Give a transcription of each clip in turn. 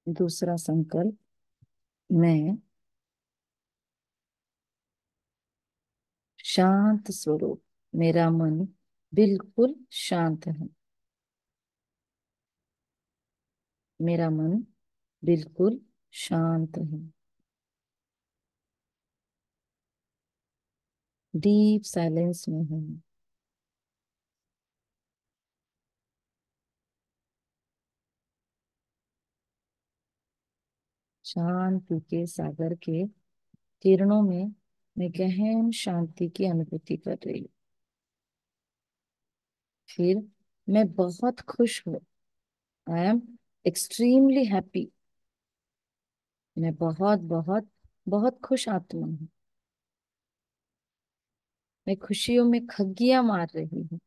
दूसरा संकल्प। मैं शांत स्वरूप, मेरा मन बिल्कुल शांत है। मेरा मन बिल्कुल शांत है। डीप साइलेंस में हूँ। शांति के सागर के किरणों में मैं गहन शांति की अनुभूति कर रही हूँ। फिर मैं बहुत खुश हूँ। I am extremely happy. मैं बहुत बहुत बहुत खुश आत्मा हूँ। मैं खुशियों में खग्गियां मार रही हूँ।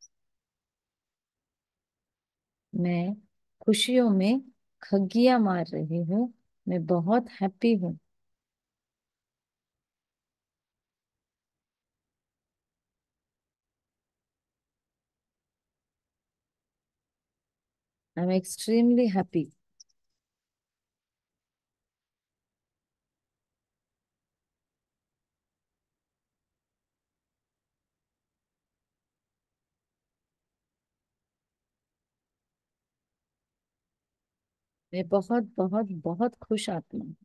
मैं खुशियों में खग्गियां मार रही हूँ। मैं बहुत हैप्पी हूँ। I am extremely happy. मैं बहुत बहुत बहुत खुश आत्मा हूँ।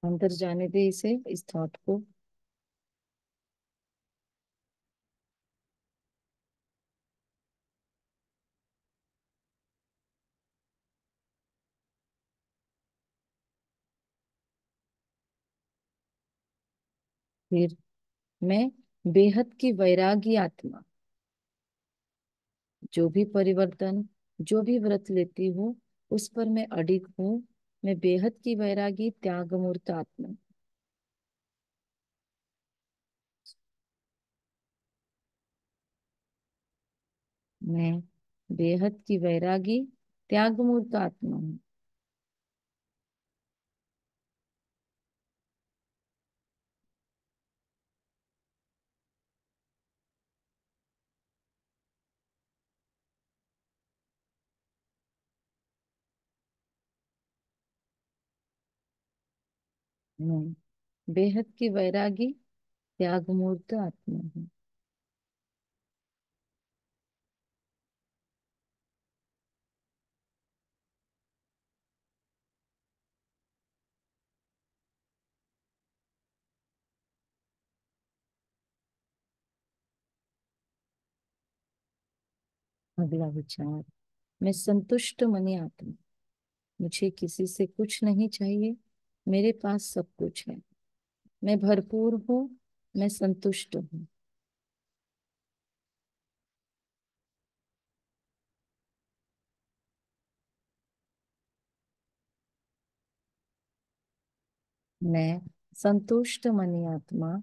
अंदर जाने दे इसे, इस थॉट को। फिर मैं बेहद की वैरागी आत्मा, जो भी परिवर्तन, जो भी व्रत लेती हूँ उस पर मैं अडिग हूँ। मैं बेहद की वैरागी त्याग मूर्त आत्मा। मैं बेहद की वैरागी त्याग मूर्त आत्मा हूँ। मैं बेहद की वैरागी त्याग मूर्त आत्मा हूँ। अगला विचार। मैं संतुष्ट मनी आत्मा। मुझे किसी से कुछ नहीं चाहिए। मेरे पास सब कुछ है। मैं भरपूर हूँ। मैं संतुष्ट हूँ। मैं संतुष्ट मनी आत्मा।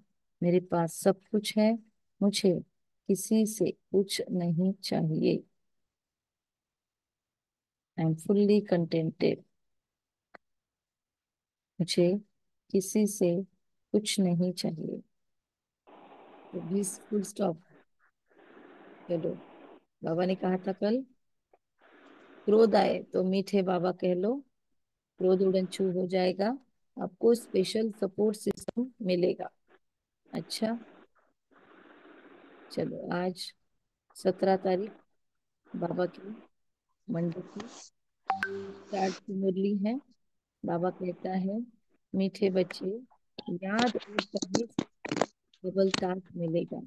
मेरे पास सब कुछ है। मुझे किसी से कुछ नहीं चाहिए। I am fully contented. मुझे किसी से कुछ नहीं चाहिए। तो भी फुल स्टॉप। चलो, बाबा ने कहा था कल, क्रोध आए तो मीठे बाबा कह लो, क्रोध उड़न छू हो जाएगा। आपको स्पेशल सपोर्ट सिस्टम मिलेगा। अच्छा, चलो आज 17 तारीख, बाबा की मंडे की स्टार्ट की मुरली है। बाबा कहता है, मीठे बच्चे, याद और करने से डबल टास्क मिलेगा।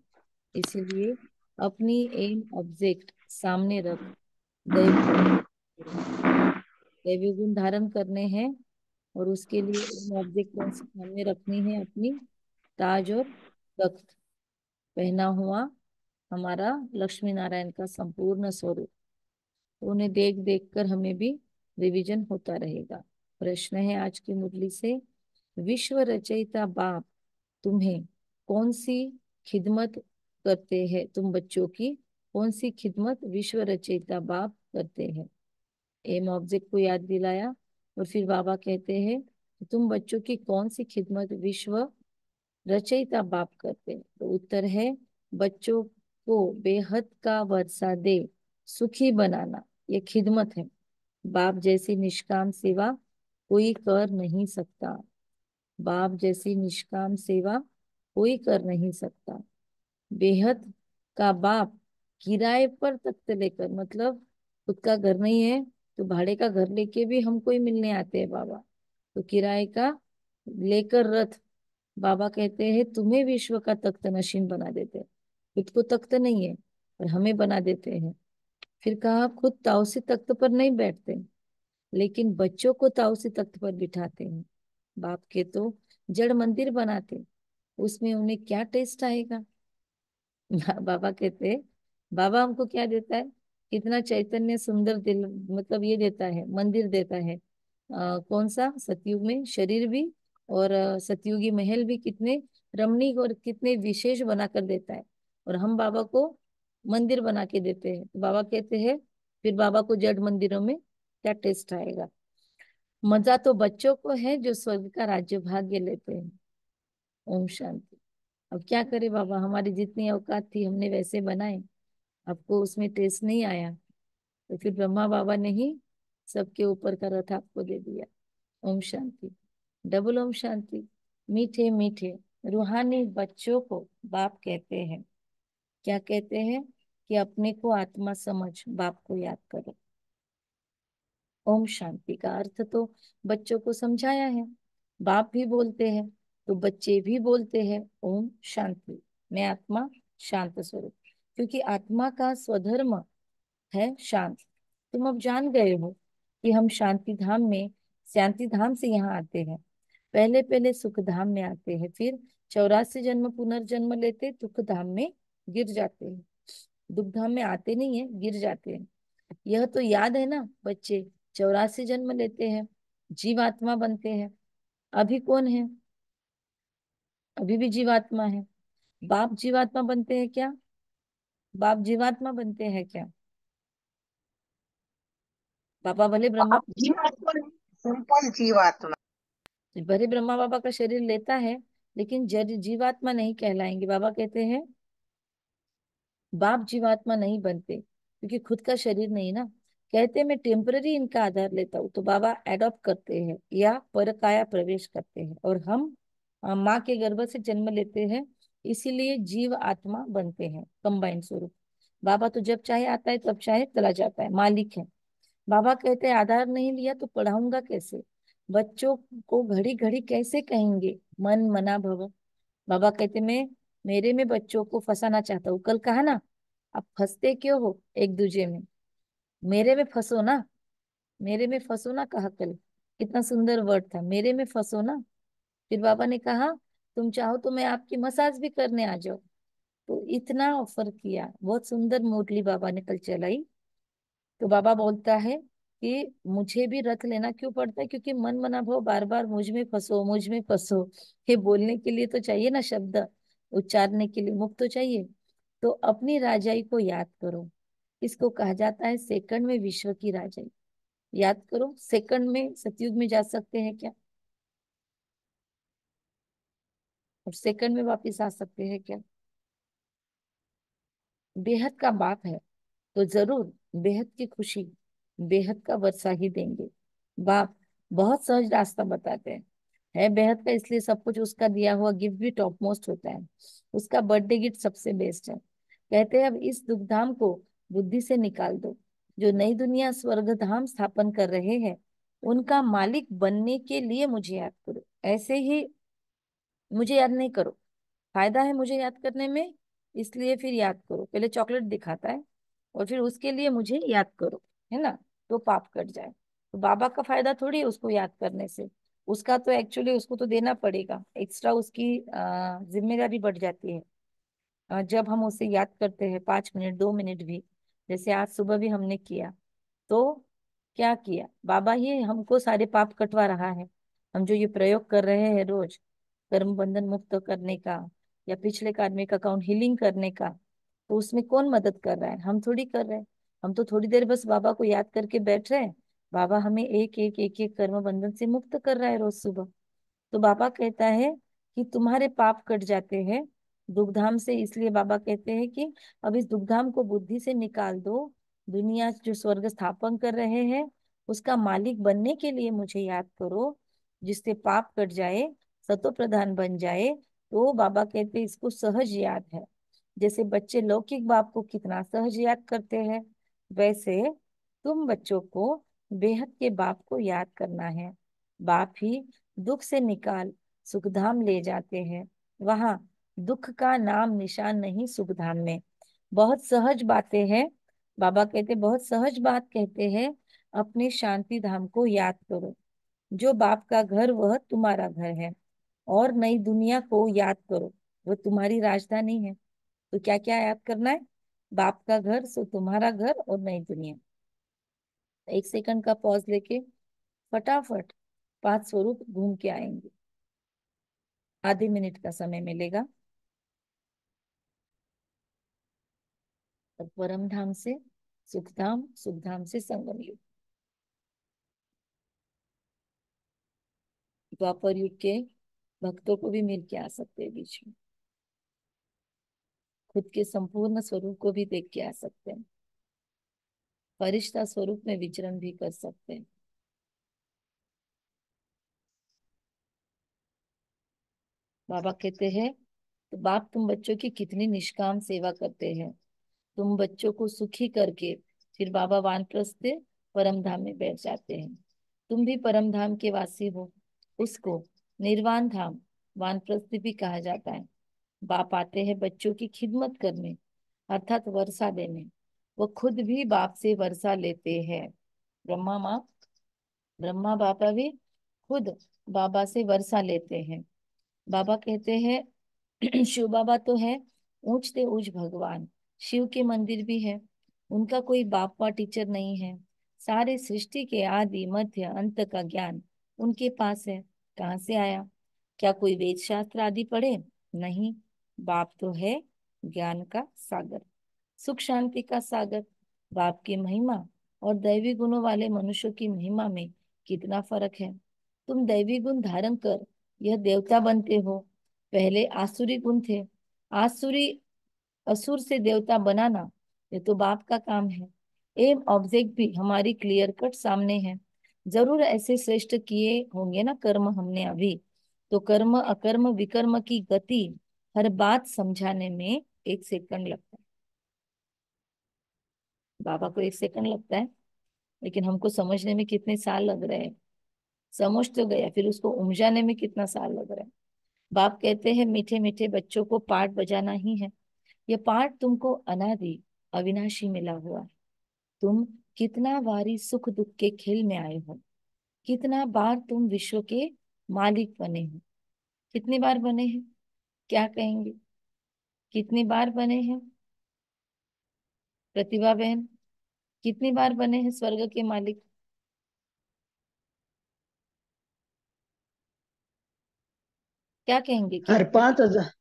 इसीलिए अपनी एम ऑब्जेक्ट सामने रख, दैवी दैवी गुण धारण करने हैं। और उसके लिए एम ऑब्जेक्ट कौन सी सामने रखनी है? अपनी ताज और तख्त पहना हुआ हमारा लक्ष्मी नारायण का संपूर्ण स्वरूप। तो उन्हें देख देख कर हमें भी रिवीजन होता रहेगा। प्रश्न है आज की मुरली से, विश्व रचयिता बाप तुम्हें कौन सी खिदमत करते हैं? तुम बच्चों की कौन सी खिदमत विश्व रचयिता बाप करते हैं। एम ऑब्जेक्ट को याद दिलाया और फिर बाबा कहते हैं कि तुम बच्चों की कौन सी खिदमत विश्व रचयिता बाप करते हैं? तो उत्तर है बच्चों को बेहद का वर्षा दे सुखी बनाना, ये खिदमत है। बाप जैसी निष्काम सेवा कोई कर नहीं सकता। बाप जैसी निष्काम सेवा कोई कर नहीं सकता। बेहद का बाप किराए पर तख्त लेकर, मतलब खुद का घर नहीं है तो भाड़े का घर लेके भी हमको ही मिलने आते हैं बाबा। तो किराए का लेकर रथ, बाबा कहते हैं तुम्हें विश्व का तख्त नशीन बना देते हैं। खुद को तख्त नहीं है पर हमें बना देते हैं। फिर कहा खुद ताउसी तख्त पर नहीं बैठते लेकिन बच्चों को ताउसी तख्त पर बिठाते हैं। बाप के तो जड़ मंदिर बनाते, उसमें उन्हें क्या टेस्ट आएगा? बाबा कहते हैं बाबा हमको क्या देता है, कितना चैतन्य सुंदर दिल, मतलब ये देता है, मंदिर देता है। कौन सा? सतयुग में शरीर भी और सतयुगी महल भी कितने रमणीक और कितने विशेष बनाकर देता है। और हम बाबा को मंदिर बना के देते हैं। तो बाबा कहते हैं फिर बाबा को जड़ मंदिरों में क्या टेस्ट आएगा? मजा तो बच्चों को है जो स्वर्ग का राज्य भाग्य लेते हैं। ओम शांति। अब क्या करे बाबा, हमारी जितनी औकात थी हमने वैसे बनाए, आपको उसमें टेस्ट नहीं आया तो फिर ब्रह्मा बाबा ने ही सबके ऊपर का रथ आपको दे दिया। ओम शांति। डबल ओम शांति। मीठे मीठे रूहानी बच्चों को बाप कहते हैं, क्या कहते हैं? कि अपने को आत्मा समझ बाप को याद करो। ओम शांति का अर्थ तो बच्चों को समझाया है। बाप भी बोलते हैं तो बच्चे भी बोलते हैं ओम शांति। मैं आत्मा शांत स्वरूप, क्योंकि आत्मा का स्वधर्म है शांत। तुम अब जान गए हो कि हम शांति धाम से यहाँ आते हैं। पहले पहले सुख धाम में आते हैं, फिर 84 जन्म पुनर्जन्म लेते दुख धाम में गिर जाते हैं। दुख धाम में आते नहीं है, गिर जाते हैं। यह तो याद है ना बच्चे, 84 जन्म लेते हैं, जीवात्मा बनते हैं। अभी कौन है? अभी भी जीवात्मा है। बाप जीवात्मा बनते हैं क्या? बाप जीवात्मा बनते हैं क्या? पापा भले ब्रह्मा, आप जीवात्मा नहीं, सिंपल जीवात्मा। भले ब्रह्मा बाबा का शरीर लेता है लेकिन जड़ जीवात्मा नहीं कहलाएंगे। बाबा कहते हैं बाप जीवात्मा नहीं बनते क्योंकि खुद का शरीर नहीं ना। कहते हैं मैं टेम्पररी इनका आधार लेता हूँ, तो बाबा एडॉप्ट करते हैं या परकाया प्रवेश करते हैं और हम माँ के गर्भ से जन्म लेते हैं, इसीलिए जीव आत्मा बनते हैं कंबाइंड स्वरूप। बाबा तो जब चाहे आता है तब चाहे चला जाता है, मालिक है। बाबा कहते हैं आधार नहीं लिया तो पढ़ाऊंगा कैसे? बच्चों को घड़ी घड़ी कैसे कहेंगे मन मना भव? बाबा कहते मैं मेरे में बच्चों को फंसाना चाहता हूँ। कल कहा ना, आप फंसते क्यों हो एक दूजे में? मेरे में फंसो ना, मेरे में फंसो ना, कहा कल। कितना सुंदर वर्ड था, मेरे में फंसो ना। फिर बाबा ने कहा तुम चाहो तो मैं आपकी मसाज भी करने आ जाऊं। तो इतना ऑफर किया, बहुत सुंदर मुरली बाबा ने कल चलाई। तो बाबा बोलता है कि मुझे भी रथ लेना क्यों पड़ता है? क्योंकि मन मना भाव बार बार मुझ में फंसो, मुझ में फंसो। ये बोलने के लिए तो चाहिए ना शब्द, उच्चारने के लिए मुख तो चाहिए। तो अपनी राजाई को याद करो। इसको कहा जाता है सेकंड में विश्व की राजाई। याद करो, सेकंड में सतयुग में जा सकते हैं क्या? और सेकंड में वापिस आ सकते हैं क्या? बेहद का बाप है तो जरूर बेहद की खुशी, बेहद का वर्षा ही देंगे। बाप बहुत सहज रास्ता बताते हैं। है बेहद का, इसलिए सब कुछ उसका दिया हुआ गिफ्ट भी टॉप मोस्ट होता है। उसका बर्थडे गिफ्ट सबसे बेस्ट है। कहते हैं अब इस दुखधाम को बुद्धि से निकाल दो। जो नई दुनिया स्वर्ग धाम स्थापन कर रहे हैं उनका मालिक बनने के लिए मुझे याद करो। ऐसे ही मुझे याद नहीं करो, फायदा है मुझे याद करने में, इसलिए फिर याद करो। पहले चॉकलेट दिखाता है और फिर उसके लिए मुझे याद करो, है ना? तो पाप कट जाए। तो बाबा का फायदा थोड़ी है उसको याद करने से, उसका तो एक्चुअली उसको तो देना पड़ेगा एक्स्ट्रा, उसकी जिम्मेदारी बढ़ जाती है। जब हम उसे याद करते हैं 5 मिनट 2 मिनट भी, जैसे आज सुबह भी हमने किया, तो क्या किया? बाबा ही हमको सारे पाप कटवा रहा है। हम जो ये प्रयोग कर रहे हैं रोज, कर्म बंधन मुक्त करने का या पिछले कार्मिक अकाउंट हीलिंग करने का, तो उसमें कौन मदद कर रहा है? हम थोड़ी कर रहे हैं। हम तो थोड़ी देर बस बाबा को याद करके बैठ रहे हैं, बाबा हमें एक एक एक एक कर्म बंधन से मुक्त कर रहा है रोज सुबह। तो बाबा कहता है कि तुम्हारे पाप कट जाते हैं दुखधाम से, इसलिए बाबा कहते हैं कि अब इस दुखधाम को बुद्धि से निकाल दो। दुनिया जो स्वर्ग स्थापन कर रहे हैं उसका मालिक बनने के लिए मुझे याद करो, जिससे पाप कट जाए, सतो प्रधान बन जाए। तो बाबा कहते हैं इसको सहज याद है। जैसे बच्चे लौकिक बाप को कितना सहज याद करते हैं, वैसे तुम बच्चों को बेहद के बाप को याद करना है। बाप ही दुख से निकाल सुखधाम ले जाते हैं। वहां दुख का नाम निशान नहीं सुखधाम में। बहुत सहज बातें हैं। बाबा कहते बहुत सहज बात कहते हैं, अपने शांति धाम को याद करो। जो बाप का घर वह तुम्हारा घर है, और नई दुनिया को याद करो, वो तुम्हारी राजधानी है। तो क्या क्या याद करना है? बाप का घर, सो तुम्हारा घर, और नई दुनिया। एक सेकंड का पॉज लेके फटाफट 5 स्वरूप घूम के आएंगे। आधे मिनट का समय मिलेगा। और परम धाम से सुखधाम, सुखधाम से संगम युग। द्वापर युग के भक्तों को भी मिल के आ सकते हैं बीच में, खुद के संपूर्ण स्वरूप को भी देख के आ सकते हैं, फरिश्ता स्वरूप में विचरण भी कर सकते हैं। बाबा कहते हैं तो बाप तुम बच्चों की कितनी निष्काम सेवा करते हैं। तुम बच्चों को सुखी करके फिर बाबा वानप्रस्थ से परम धाम में बैठ जाते हैं। तुम भी परम धाम के वासी हो। उसको निर्वाण धाम, वानप्रस्थ भी कहा जाता है। बाप आते हैं बच्चों की खिदमत करने, अर्थात वर्षा देने। वो खुद भी बाप से वर्षा लेते हैं। ब्रह्मा माँ, ब्रह्मा बाबा भी खुद बाबा से वर्षा लेते हैं। बाबा कहते हैं शिव बाबा तो है ऊंचते ऊंच भगवान, शिव के मंदिर भी है। उनका कोई बापा टीचर नहीं है। सारे सृष्टि के आदि मध्य अंत का ज्ञान उनके पास है। कहाँ से आया? क्या कोई वेद शास्त्र आदि पढ़े? नहीं। बाप तो है ज्ञान का सागर, सुख शांति का सागर। बाप की महिमा और दैवी गुणों वाले मनुष्यों की महिमा में कितना फर्क है। तुम दैवी गुण धारण कर यह देवता बनते हो। पहले आसुरी गुण थे। आसुरी असुर से देवता बनाना ये तो बाप का काम है। एम ऑब्जेक्ट भी हमारी क्लियर कट सामने है। जरूर ऐसे श्रेष्ठ किए होंगे ना कर्म हमने अभी। तो कर्म अकर्म विकर्म की गति हर बात समझाने में 1 सेकंड लगता है। बाबा को 1 सेकंड लगता है, लेकिन हमको समझने में कितने साल लग रहे हैं। समझ तो गया, फिर उसको उमझाने में कितना साल लग रहा है। बाप कहते हैं मीठे मीठे बच्चों को पाठ बजाना ही है। यह पाठ तुमको अनादि अविनाशी मिला हुआ है। तुम कितना बारी सुख दुख के खेल में आए हो, कितना बार तुम विश्व के मालिक बने हो। कितनी बार बने हैं? क्या कहेंगे? कितनी बार बने हैं? प्रतिभा बहन, कितनी बार बने हैं स्वर्ग के मालिक? क्या कहेंगे? हर कितनी? 5,000,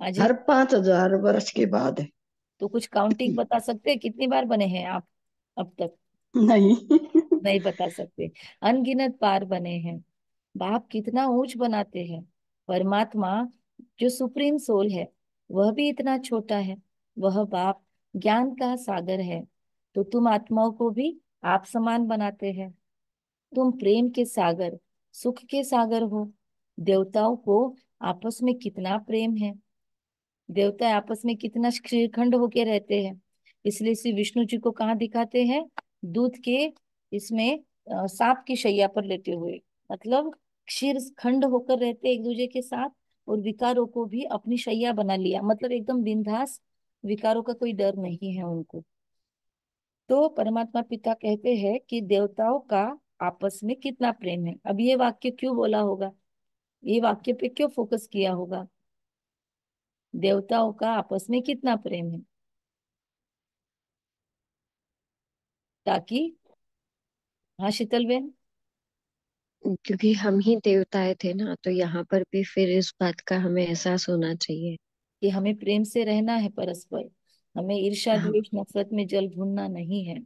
हाँ हर जी। 5,000 वर्ष के बाद है। तो कुछ काउंटिंग बता सकते हैं कितनी बार बने हैं आप अब तक? नहीं। नहीं बता सकते। अनगिनत बार बने हैं। बाप कितना ऊंच बनाते हैं। परमात्मा जो सुप्रीम सोल है वह भी इतना छोटा है। वह बाप ज्ञान का सागर है। तो तुम आत्माओं को भी आप समान बनाते हैं। तुम प्रेम के सागर, सुख के सागर हो। देवताओं को आपस में कितना प्रेम है। देवता आपस में कितना श्रीखंड होके रहते हैं। इसलिए श्री विष्णु जी को कहाँ दिखाते हैं? दूध के इसमें सांप की शैया पर लेटे हुए, मतलब क्षीर खंड होकर रहते एक दूसरे के साथ। और विकारों को भी अपनी शैया बना लिया, मतलब एकदम बिंदास। विकारों का कोई डर नहीं है उनको। तो परमात्मा पिता कहते हैं कि देवताओं का आपस में कितना प्रेम है। अब ये वाक्य क्यों बोला होगा? ये वाक्य पे क्यों फोकस किया होगा? देवताओं का आपस में कितना प्रेम है, ताकि। हाँ शीतल बहन। क्योंकि हम ही देवताएं थे ना, तो यहाँ पर भी फिर इस बात का हमें एहसास होना चाहिए। कि हमें प्रेम से रहना है परस्पर। हमें ईर्ष्या हाँ। द्वेष नफरत में जल भूनना नहीं है।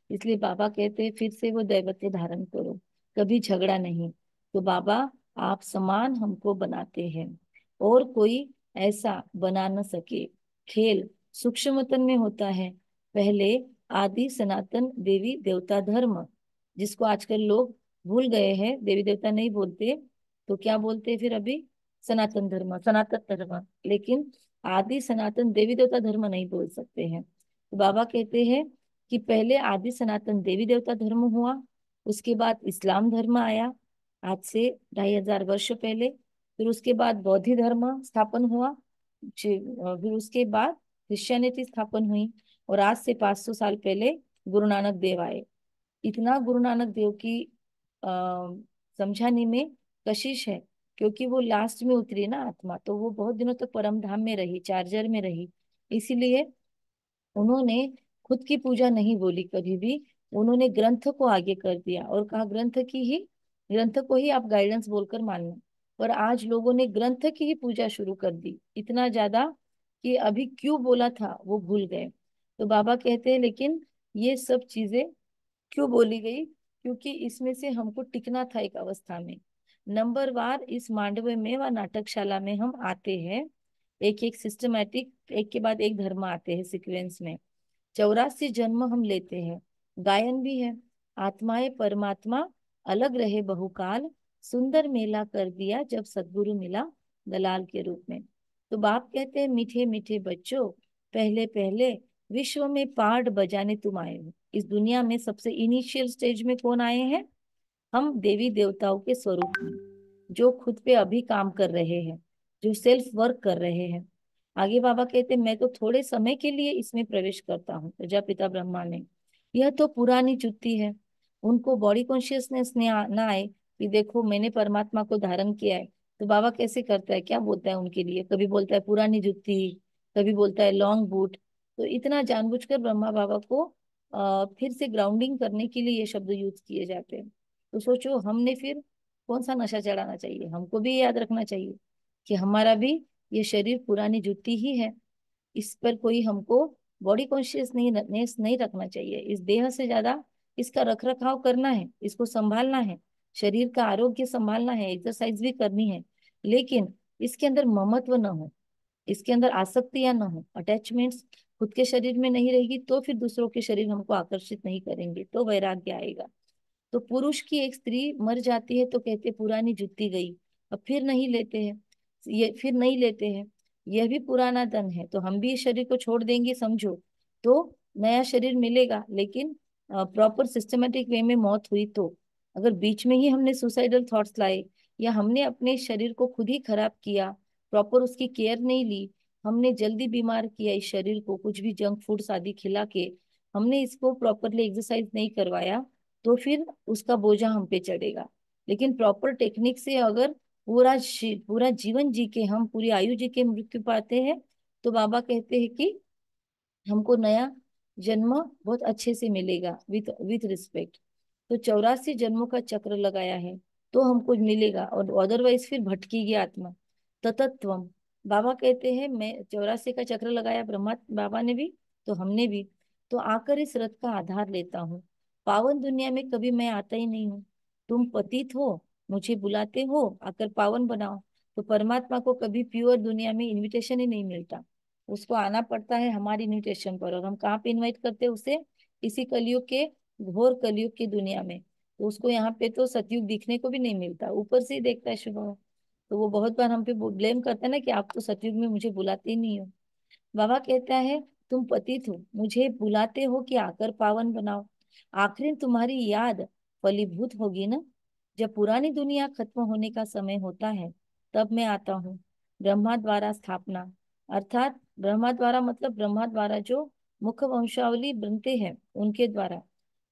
इसलिए बाबा कहते हैं फिर से वो दैवत्य धारण करो, कभी झगड़ा नहीं। तो बाबा आप समान हमको बनाते हैं, और कोई ऐसा बना न सके। खेल सूक्ष्मतन में होता है। पहले आदि सनातन देवी देवता धर्म, जिसको आजकल लोग भूल गए हैं, देवी देवता नहीं बोलते, तो क्या बोलते हैं फिर अभी? सनातन धर्म, सनातन धर्म। लेकिन आदि सनातन देवी देवता धर्म नहीं बोल सकते हैं। तो बाबा कहते हैं कि पहले आदि सनातन देवी देवता धर्म हुआ, उसके बाद इस्लाम धर्म आया आज से 2500 वर्ष पहले। फिर उसके बाद बौद्ध धर्म स्थापन हुआ, फिर उसके बाद क्रिश्चियनिटी स्थापन हुई, और आज से 500 साल पहले गुरु नानक देव आए। इतना गुरु नानक देव की आ, समझाने में कशिश है, क्योंकि वो लास्ट में उतरी ना आत्मा, तो वो बहुत दिनों तक परम धाम में रही, चार्जर में रही। इसीलिए उन्होंने खुद की पूजा नहीं बोली कभी भी। उन्होंने ग्रंथ को आगे कर दिया और कहा ग्रंथ को ही आप गाइडेंस बोलकर मानना। पर आज लोगों ने ग्रंथ की ही पूजा शुरू कर दी, इतना ज्यादा कि अभी क्यों बोला था वो भूल गए। तो बाबा कहते हैं लेकिन ये सब चीजें क्यों बोली गई? क्योंकि इसमें से हमको टिकना था एक अवस्था में। नंबर वार इस मांडव में व नाटकशाला में हम आते हैं, एक एक सिस्टमैटिक, एक के बाद एक धर्म आते हैं सीक्वेंस में। 84 जन्म हम लेते हैं। गायन भी है, आत्माएं परमात्मा अलग रहे बहुकाल, सुंदर मेला कर दिया जब सदगुरु मिला दलाल के रूप में। तो बाप कहते हैं मीठे मीठे बच्चों, पहले पहले विश्व में पार्ट बजाने तुम आए हो। इस दुनिया में सबसे इनिशियल स्टेज में कौन आए हैं? हम देवी देवताओं के स्वरूप में, जो खुद पे अभी काम कर रहे हैं, जो सेल्फ वर्क कर रहे हैं। आगे बाबा कहते हैं मैं तो थोड़े समय के लिए इसमें प्रवेश करता हूँ। प्रजापिता ब्रह्मा ने, यह तो पुरानी जुत्ती है। उनको बॉडी कॉन्शियसनेस ना आए कि देखो मैंने परमात्मा को धारण किया है। तो बाबा कैसे करता है, क्या बोलता है उनके लिए? कभी बोलता है पुरानी जुत्ती, कभी बोलता है लॉन्ग बूट। तो इतना जानबूझकर ब्रह्मा बाबा को फिर से ग्राउंडिंग करने के लिए ये शब्द यूज किए जाते हैं। तो सोचो हमने फिर कौन सा नशा चढ़ाना चाहिए? हमको भी ये याद रखना चाहिए कि हमारा भी ये शरीर पुरानी जुत्ती ही है। इस पर कोई हमको बॉडी कॉन्शियस नहीं रखना चाहिए। इस देह से ज्यादा इसका रख रखाव करना है, इसको संभालना है, शरीर का आरोग्य संभालना है, एक्सरसाइज भी करनी है। लेकिन इसके अंदर ममत्व न हो, इसके अंदर आसक्तियां न हो, अटैचमेंट्स खुद के शरीर में नहीं रहेगी, तो फिर दूसरों के शरीर हमको आकर्षित नहीं करेंगे, तो वैराग्य आएगा। तो पुरुष की एक स्त्री मर जाती है तो कहते पुरानी जुत्ती गई, अब फिर नहीं लेते हैं, ये फिर नहीं लेते हैं। यह भी पुराना धन है, तो हम भी इस शरीर को छोड़ देंगे समझो, तो नया शरीर मिलेगा, लेकिन प्रॉपर सिस्टमेटिक वे में मौत हुई तो। अगर बीच में ही हमने सुसाइडल थॉट्स लाए, या हमने अपने शरीर को खुद ही खराब किया, प्रॉपर उसकी केयर नहीं ली, हमने जल्दी बीमार किया इस शरीर को कुछ भी जंक फूड्स आदि खिला के, हमने इसको प्रॉपरली एक्सरसाइज नहीं करवाया, तो फिर उसका बोझा हम पे चढ़ेगा। लेकिन प्रॉपर टेक्निक से अगर पूरा जीवन जी के हम पूरी आयु जी के मृत्यु पाते हैं, तो बाबा कहते हैं कि हमको नया जन्म बहुत अच्छे से मिलेगा, विथ विथ रिस्पेक्ट। तो 84 जन्मों का चक्र लगाया है तो हमको मिलेगा, और अदरवाइज फिर भटकीगी आत्मा। ततत्वम, बाबा कहते हैं मैं 84 का चक्र लगाया, ब्रह्मा बाबा ने भी, तो हमने भी। तो आकर इस रथ का आधार लेता हूँ। पावन दुनिया में कभी मैं आता ही नहीं हूँ। तुम पतित हो, मुझे बुलाते हो आकर पावन बनाओ। तो परमात्मा को कभी प्योर दुनिया में इनविटेशन ही नहीं मिलता, उसको आना पड़ता है हमारी इन्विटेशन पर। और हम कहाँ पे इनवाइट करते हैं उसे? इसी कलयुग के, घोर कलयुग की दुनिया में। तो उसको यहाँ पे तो सतयुग दिखने को भी नहीं मिलता, ऊपर से ही देखता है शुभ। तो वो बहुत बार हम पे ब्लेम करता है ना कि आप तो सतयुग में मुझे बुलाते ही नहीं हो। बाबा कहता है तुम पतित हो, मुझे बुलाते हो कि आकर पावन बनाओ। आखिर तुम्हारी याद फलीभूत होगी ना, जब पुरानी दुनिया खत्म होने का समय होता है, तब मैं आता हूँ। ब्रह्मा द्वारा स्थापना, अर्थात ब्रह्मा द्वारा मतलब ब्रह्मा द्वारा जो मुख वंशावली बनते हैं उनके द्वारा।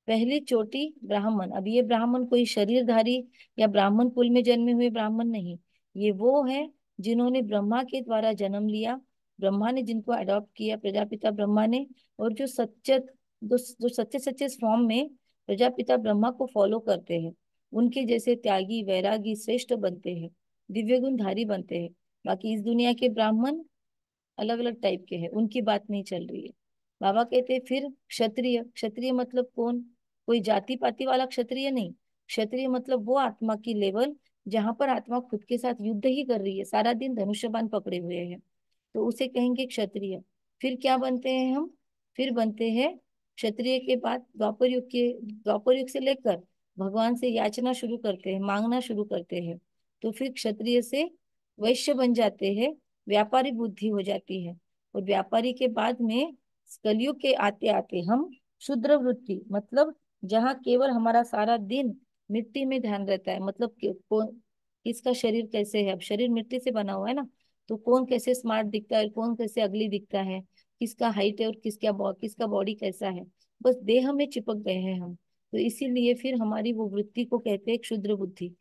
पहली चोटी ब्राह्मण, अब ये ब्राह्मण कोई शरीरधारी या ब्राह्मण कुल में जन्मे हुए ब्राह्मण नहीं, ये वो है जिन्होंने ब्रह्मा के द्वारा जन्म लिया, ब्रह्मा ने जिनको अडॉप्ट किया, प्रजापिता ब्रह्मा ने। और जो सच्चे सच्चे फॉर्म में प्रजापिता ब्रह्मा को फॉलो करते हैं, उनके जैसे त्यागी वैरागी श्रेष्ठ बनते हैं, दिव्य गुणधारी बनते हैं। बाकी इस दुनिया के ब्राह्मण अलग अलग टाइप के हैं, उनकी बात नहीं चल रही है। बाबा कहते हैं फिर क्षत्रिय, क्षत्रिय मतलब कौन? कोई जाति पाति वाला क्षत्रिय नहीं। क्षत्रिय मतलब वो आत्मा की लेवल जहां पर आत्मा खुद के साथ युद्ध ही कर रही है, सारा दिन धनुष्य बाण पकड़े हुए है, तो उसे कहेंगे क्षत्रिय। फिर क्या बनते हैं हम? फिर बनते हैं क्षत्रिय के बाद द्वापर युग से लेकर भगवान से याचना शुरू करते हैं, मांगना शुरू करते हैं। तो फिर क्षत्रिय से वैश्य बन जाते हैं, व्यापारी बुद्धि हो जाती है। और व्यापारी के बाद में कलयुग के आते आते हम शूद्र वृत्ति, मतलब जहाँ केवल हमारा सारा दिन मिट्टी में ध्यान रहता है, मतलब कौन किसका शरीर कैसे है, अब शरीर मिट्टी से बना हुआ है ना, तो कौन कैसे स्मार्ट दिखता है, कौन कैसे अगली दिखता है, किसका हाइट है और किसका बॉडी कैसा है, बस देह में चिपक गए हैं हम। तो इसीलिए फिर हमारी वो वृत्ति को कहते हैं क्षुद्र बुद्धि।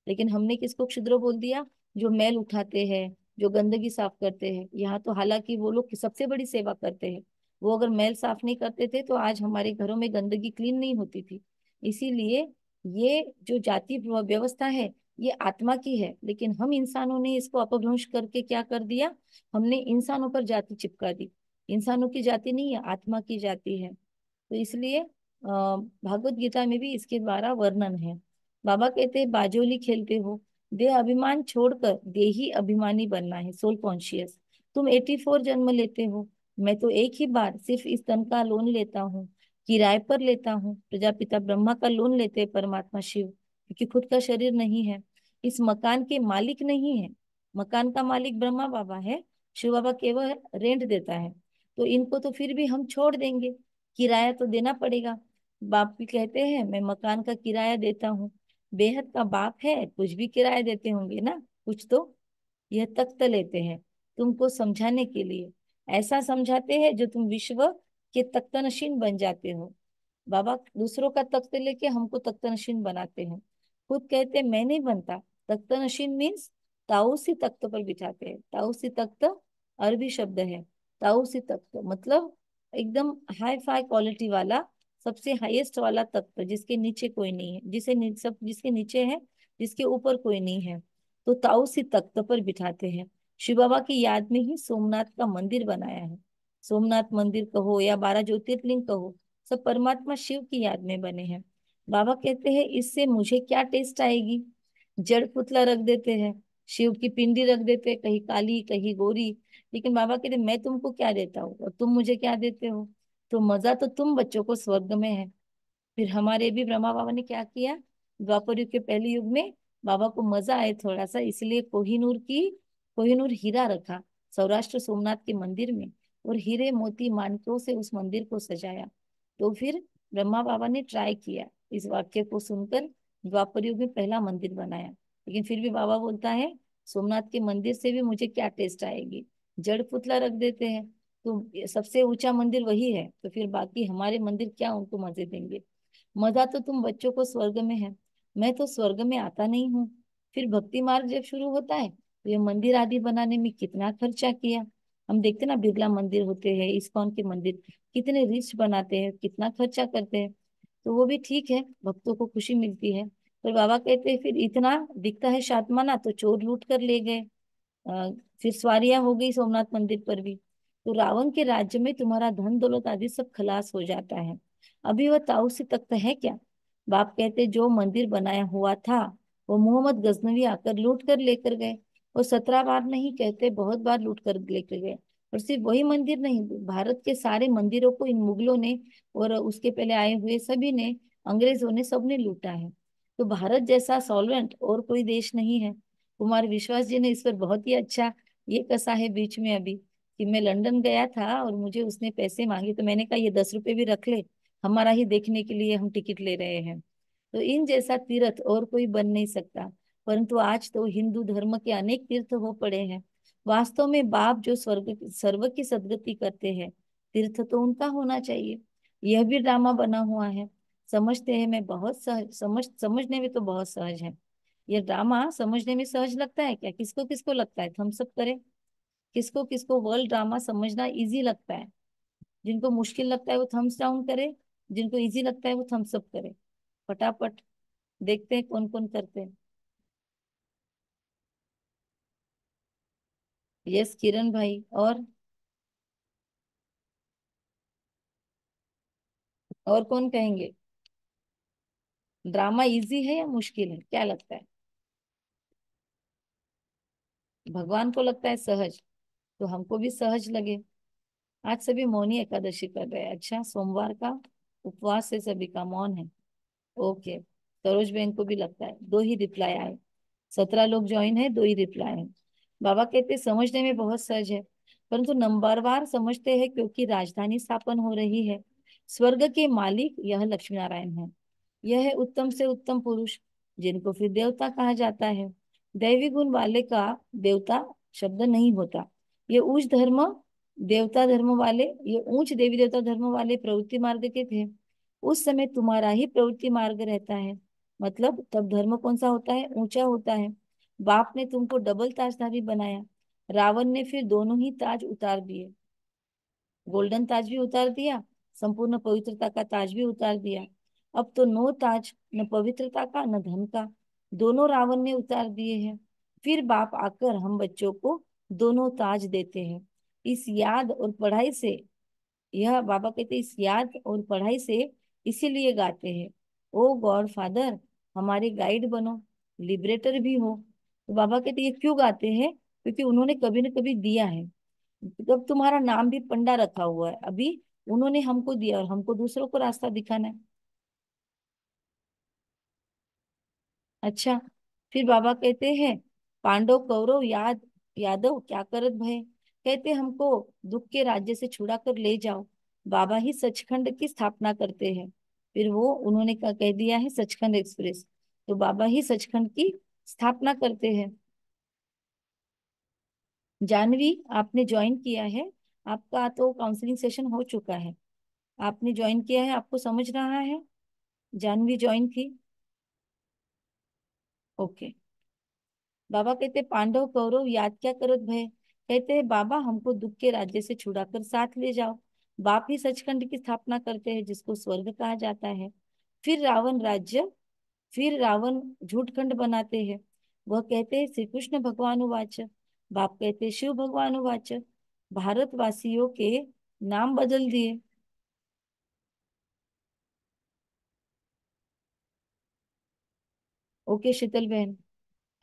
लेकिन हमने किसको क्षुद्र बोल दिया? जो मैल उठाते हैं, जो गंदगी साफ करते हैं। यहाँ तो हालांकि वो लोग सबसे बड़ी सेवा करते हैं, वो अगर मैल साफ नहीं करते थे तो आज हमारे घरों में गंदगी क्लीन नहीं होती थी। इसीलिए ये जो जाति व्यवस्था है ये आत्मा की है, लेकिन हम इंसानों ने इसको अपभ्रंश करके क्या कर दिया, हमने इंसानों पर जाति चिपका दी। इंसानों की जाति नहीं है, आत्मा की जाति है। तो इसलिए भागवत गीता में भी इसके द्वारा वर्णन है। बाबा कहते हैं बाजोली खेलते हो, देह अभिमान छोड़कर देही अभिमानी बनना है, सोल कॉन्शियस। तुम 84 जन्म लेते हो, मैं तो एक ही बार सिर्फ इस तन का लोन लेता हूँ, किराए पर लेता हूँ। प्रजापिता ब्रह्मा का लोन लेते हैं परमात्मा शिव, क्योंकि खुद का शरीर नहीं है, इस मकान के मालिक नहीं है। मकान का मालिक ब्रह्मा बाबा है, शिव बाबा केवल रेंट देता है। तो इनको तो फिर भी हम छोड़ देंगे, किराया तो देना पड़ेगा। बाप भी कहते हैं मैं मकान का किराया देता हूँ, बेहद का बाप है, कुछ भी किराया देते होंगे ना, कुछ तो। यह तख्त लेते हैं तुमको समझाने के लिए, ऐसा समझाते हैं जो तुम विश्व के तख्तनशीन बन जाते हो। बाबा दूसरों का तख्त लेके हमको तख्तनशीन बनाते हैं, खुद कहते हैं मैं नहीं बनता। तख्तनशीन मीन्स ताऊसी तख्त पर बिठाते हैं। ताऊसी तख्त अरबी शब्द है। ताऊसी तख्त मतलब एकदम हाई फाई क्वालिटी वाला, सबसे हाईएस्ट वाला तख्त, जिसके नीचे कोई नहीं है, सब जिसके नीचे है, जिसके ऊपर कोई नहीं है। तो ताऊसी तख्त पर बिठाते हैं। शिव बाबा की याद में ही सोमनाथ का मंदिर बनाया है। सोमनाथ मंदिर कहो या 12 ज्योतिर्लिंग कहो, सब परमात्मा शिव की याद में बने हैं। बाबा कहते हैं इससे मुझे क्या टेस्ट आएगी? जड़ पुतला रख देते हैं, शिव की पिंडी रख देते हैं, कहीं काली कहीं गोरी। लेकिन बाबा कहते मैं तुमको क्या देता हूँ और तुम मुझे क्या देते हो? तो मजा तो तुम बच्चों को स्वर्ग में है। फिर हमारे भी ब्रह्मा बाबा ने क्या किया, द्वापर युग के पहले युग में बाबा को मजा आए थोड़ा सा, इसलिए कोहिनूर हीरा रखा सौराष्ट्र सोमनाथ के मंदिर में, और हीरे मोती माणिकों से उस मंदिर को सजाया। तो फिर ब्रह्मा बाबा ने ट्राई किया, इस वाक्य को सुनकर द्वापर युग में पहला मंदिर बनाया। लेकिन फिर भी बाबा बोलता है सोमनाथ के मंदिर से भी मुझे क्या टेस्ट आएगी, जड़ पुतला रख देते हैं। तो सबसे ऊंचा मंदिर वही है, तो फिर बाकी हमारे मंदिर क्या उनको मजे देंगे? मजा तो तुम बच्चों को स्वर्ग में है, मैं तो स्वर्ग में आता नहीं हूँ। फिर भक्ति मार्ग जब शुरू होता है तो ये मंदिर आदि बनाने में कितना खर्चा किया। हम देखते ना बिरला मंदिर होते हैं, इस्कॉन के मंदिर कितने रिच बनाते हैं, कितना खर्चा करते हैं। तो वो भी ठीक है, भक्तों को खुशी मिलती है। पर बाबा कहते हैं फिर इतना दिखता है शातमाना तो चोर लूट कर ले गए। अ, फिर सवारियां हो गई सोमनाथ मंदिर पर भी। तो रावण के राज्य में तुम्हारा धन दौलत आदि सब खलास हो जाता है। अभी वह ताऊसी तख्त है क्या? बाप कहते जो मंदिर बनाया हुआ था वो मोहम्मद गजनवी आकर लूट कर लेकर गए। वो 17 बार नहीं कहते, बहुत बार लूट कर लेकर गए। और सिर्फ वही मंदिर नहीं, भारत के सारे मंदिरों को इन मुगलों ने और उसके पहले आए हुए सभी ने, अंग्रेजों ने, सबने लूटा है। तो भारत जैसा सॉल्वेंट और कोई देश नहीं है। कुमार विश्वास जी ने इस पर बहुत ही अच्छा ये कसा है बीच में अभी, कि मैं लंदन गया था और मुझे उसने पैसे मांगे तो मैंने कहा ये 10 रुपए भी रख ले, हमारा ही देखने के लिए हम टिकट ले रहे हैं। तो इन जैसा तीर्थ और कोई बन नहीं सकता। परंतु आज तो हिंदू धर्म के अनेक तीर्थ हो पड़े हैं। वास्तव में बाप जो स्वर्ग सर्व की सदगति करते हैं, तीर्थ तो उनका होना चाहिए। यह भी ड्रामा बना हुआ है, समझते हैं मैं बहुत सहज, समझने में तो बहुत सहज है। ये ड्रामा समझने में सहज लगता है क्या? किसको किसको लगता है हम सब करें? किसको किसको वर्ल्ड ड्रामा समझना इजी लगता है? जिनको मुश्किल लगता है वो थम्स डाउन करे, जिनको इजी लगता है वो थम्स अप करे। फटाफट देखते हैं कौन कौन करते हैं। यस किरण भाई। और और कौन कहेंगे? ड्रामा इजी है या मुश्किल है, क्या लगता है? भगवान को लगता है सहज, तो हमको भी सहज लगे। आज सभी मौनी एकादशी कर रहे हैं। अच्छा, सोमवार का उपवास से सभी का मौन है। ओके, सरोज बहन को भी लगता है। दो ही रिप्लाई आए, 17 लोग ज्वाइन है, दो ही रिप्लाई है। बाबा कहते समझने में बहुत सहज है, परंतु नंबरवार समझते हैं, क्योंकि राजधानी स्थापन हो रही है। स्वर्ग के मालिक यह लक्ष्मी नारायण है। यह है उत्तम से उत्तम पुरुष, जिनको फिर देवता कहा जाता है। दैवी गुण वाले का देवता शब्द नहीं होता। ये उच्च धर्म देवता धर्म वाले ये ऊंच देवी देवता धर्म वाले प्रवृत्ति मार्ग के थे। उस समय तुम्हारा ही प्रवृत्ति मार्ग रहता है। मतलब तब धर्म कौन सा होता है? ऊंचा होता है। बाप ने तुमको डबल ताजधारी बनाया। रावण ने फिर दोनों ही ताज उतार दिए। गोल्डन ताज भी उतार दिया, संपूर्ण पवित्रता का ताज भी उतार दिया। अब तो नो ताज, न पवित्रता का न धन का, दोनों रावण ने उतार दिए हैं। फिर बाप आकर हम बच्चों को दोनों ताज देते हैं। इस याद और पढ़ाई से, यह बाबा कहते इस याद और पढ़ाई से इसीलिए गाते हैं, ओ गॉड फादर हमारे गाइड बनो, लिबरेटर भी हो। तो बाबा कहते ये क्यों गाते हैं? क्योंकि उन्होंने कभी न कभी दिया है। जब तुम्हारा नाम भी पंडा रखा हुआ है, अभी उन्होंने हमको दिया और हमको दूसरों को रास्ता दिखाना है। अच्छा, फिर बाबा कहते हैं पांडव कौरव यादव क्या करत भय। कहते हमको दुख के राज्य से छुड़ा कर ले जाओ। बाबा ही सचखंड की स्थापना करते हैं। फिर वो उन्होंने कह दिया है सचखंड एक्सप्रेस, तो बाबा ही सचखंड की स्थापना करते हैं। जानवी, आपने ज्वाइन किया है, आपका तो काउंसलिंग सेशन हो चुका है। आपने ज्वाइन किया है, आपको समझ रहा है? जानवी ज्वाइन की। ओके। बाबा कहते पांडव कौरव याद क्या करत भय। कहते हैं बाबा हमको दुख के राज्य से छुड़ाकर साथ ले जाओ। बाप ही सचखंड की स्थापना करते हैं, जिसको स्वर्ग कहा जाता है। फिर रावण राज्य फिर रावण झूठखंड बनाते हैं। वह कहते हैं श्री कृष्ण भगवान उवाच। बाप कहते हैं शिव भगवान उवाच। भारतवासियों के नाम बदल दिए। ओके शीतल बहन,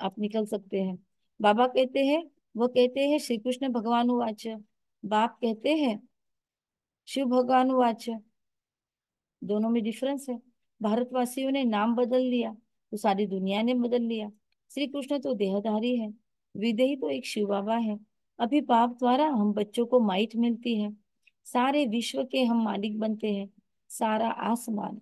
आप निकल सकते हैं। बाबा कहते हैं, वो कहते हैं श्री कृष्ण भगवान उवाच। बाप कहते हैं शिव भगवान उवाच। दोनों में डिफरेंस है। भारतवासियों ने नाम बदल लिया, तो सारी दुनिया ने बदल लिया। श्री कृष्ण तो देहधारी है, विदेही तो एक शिव बाबा है। अभी बाप द्वारा हम बच्चों को माइट मिलती है। सारे विश्व के हम मालिक बनते हैं। सारा आसमान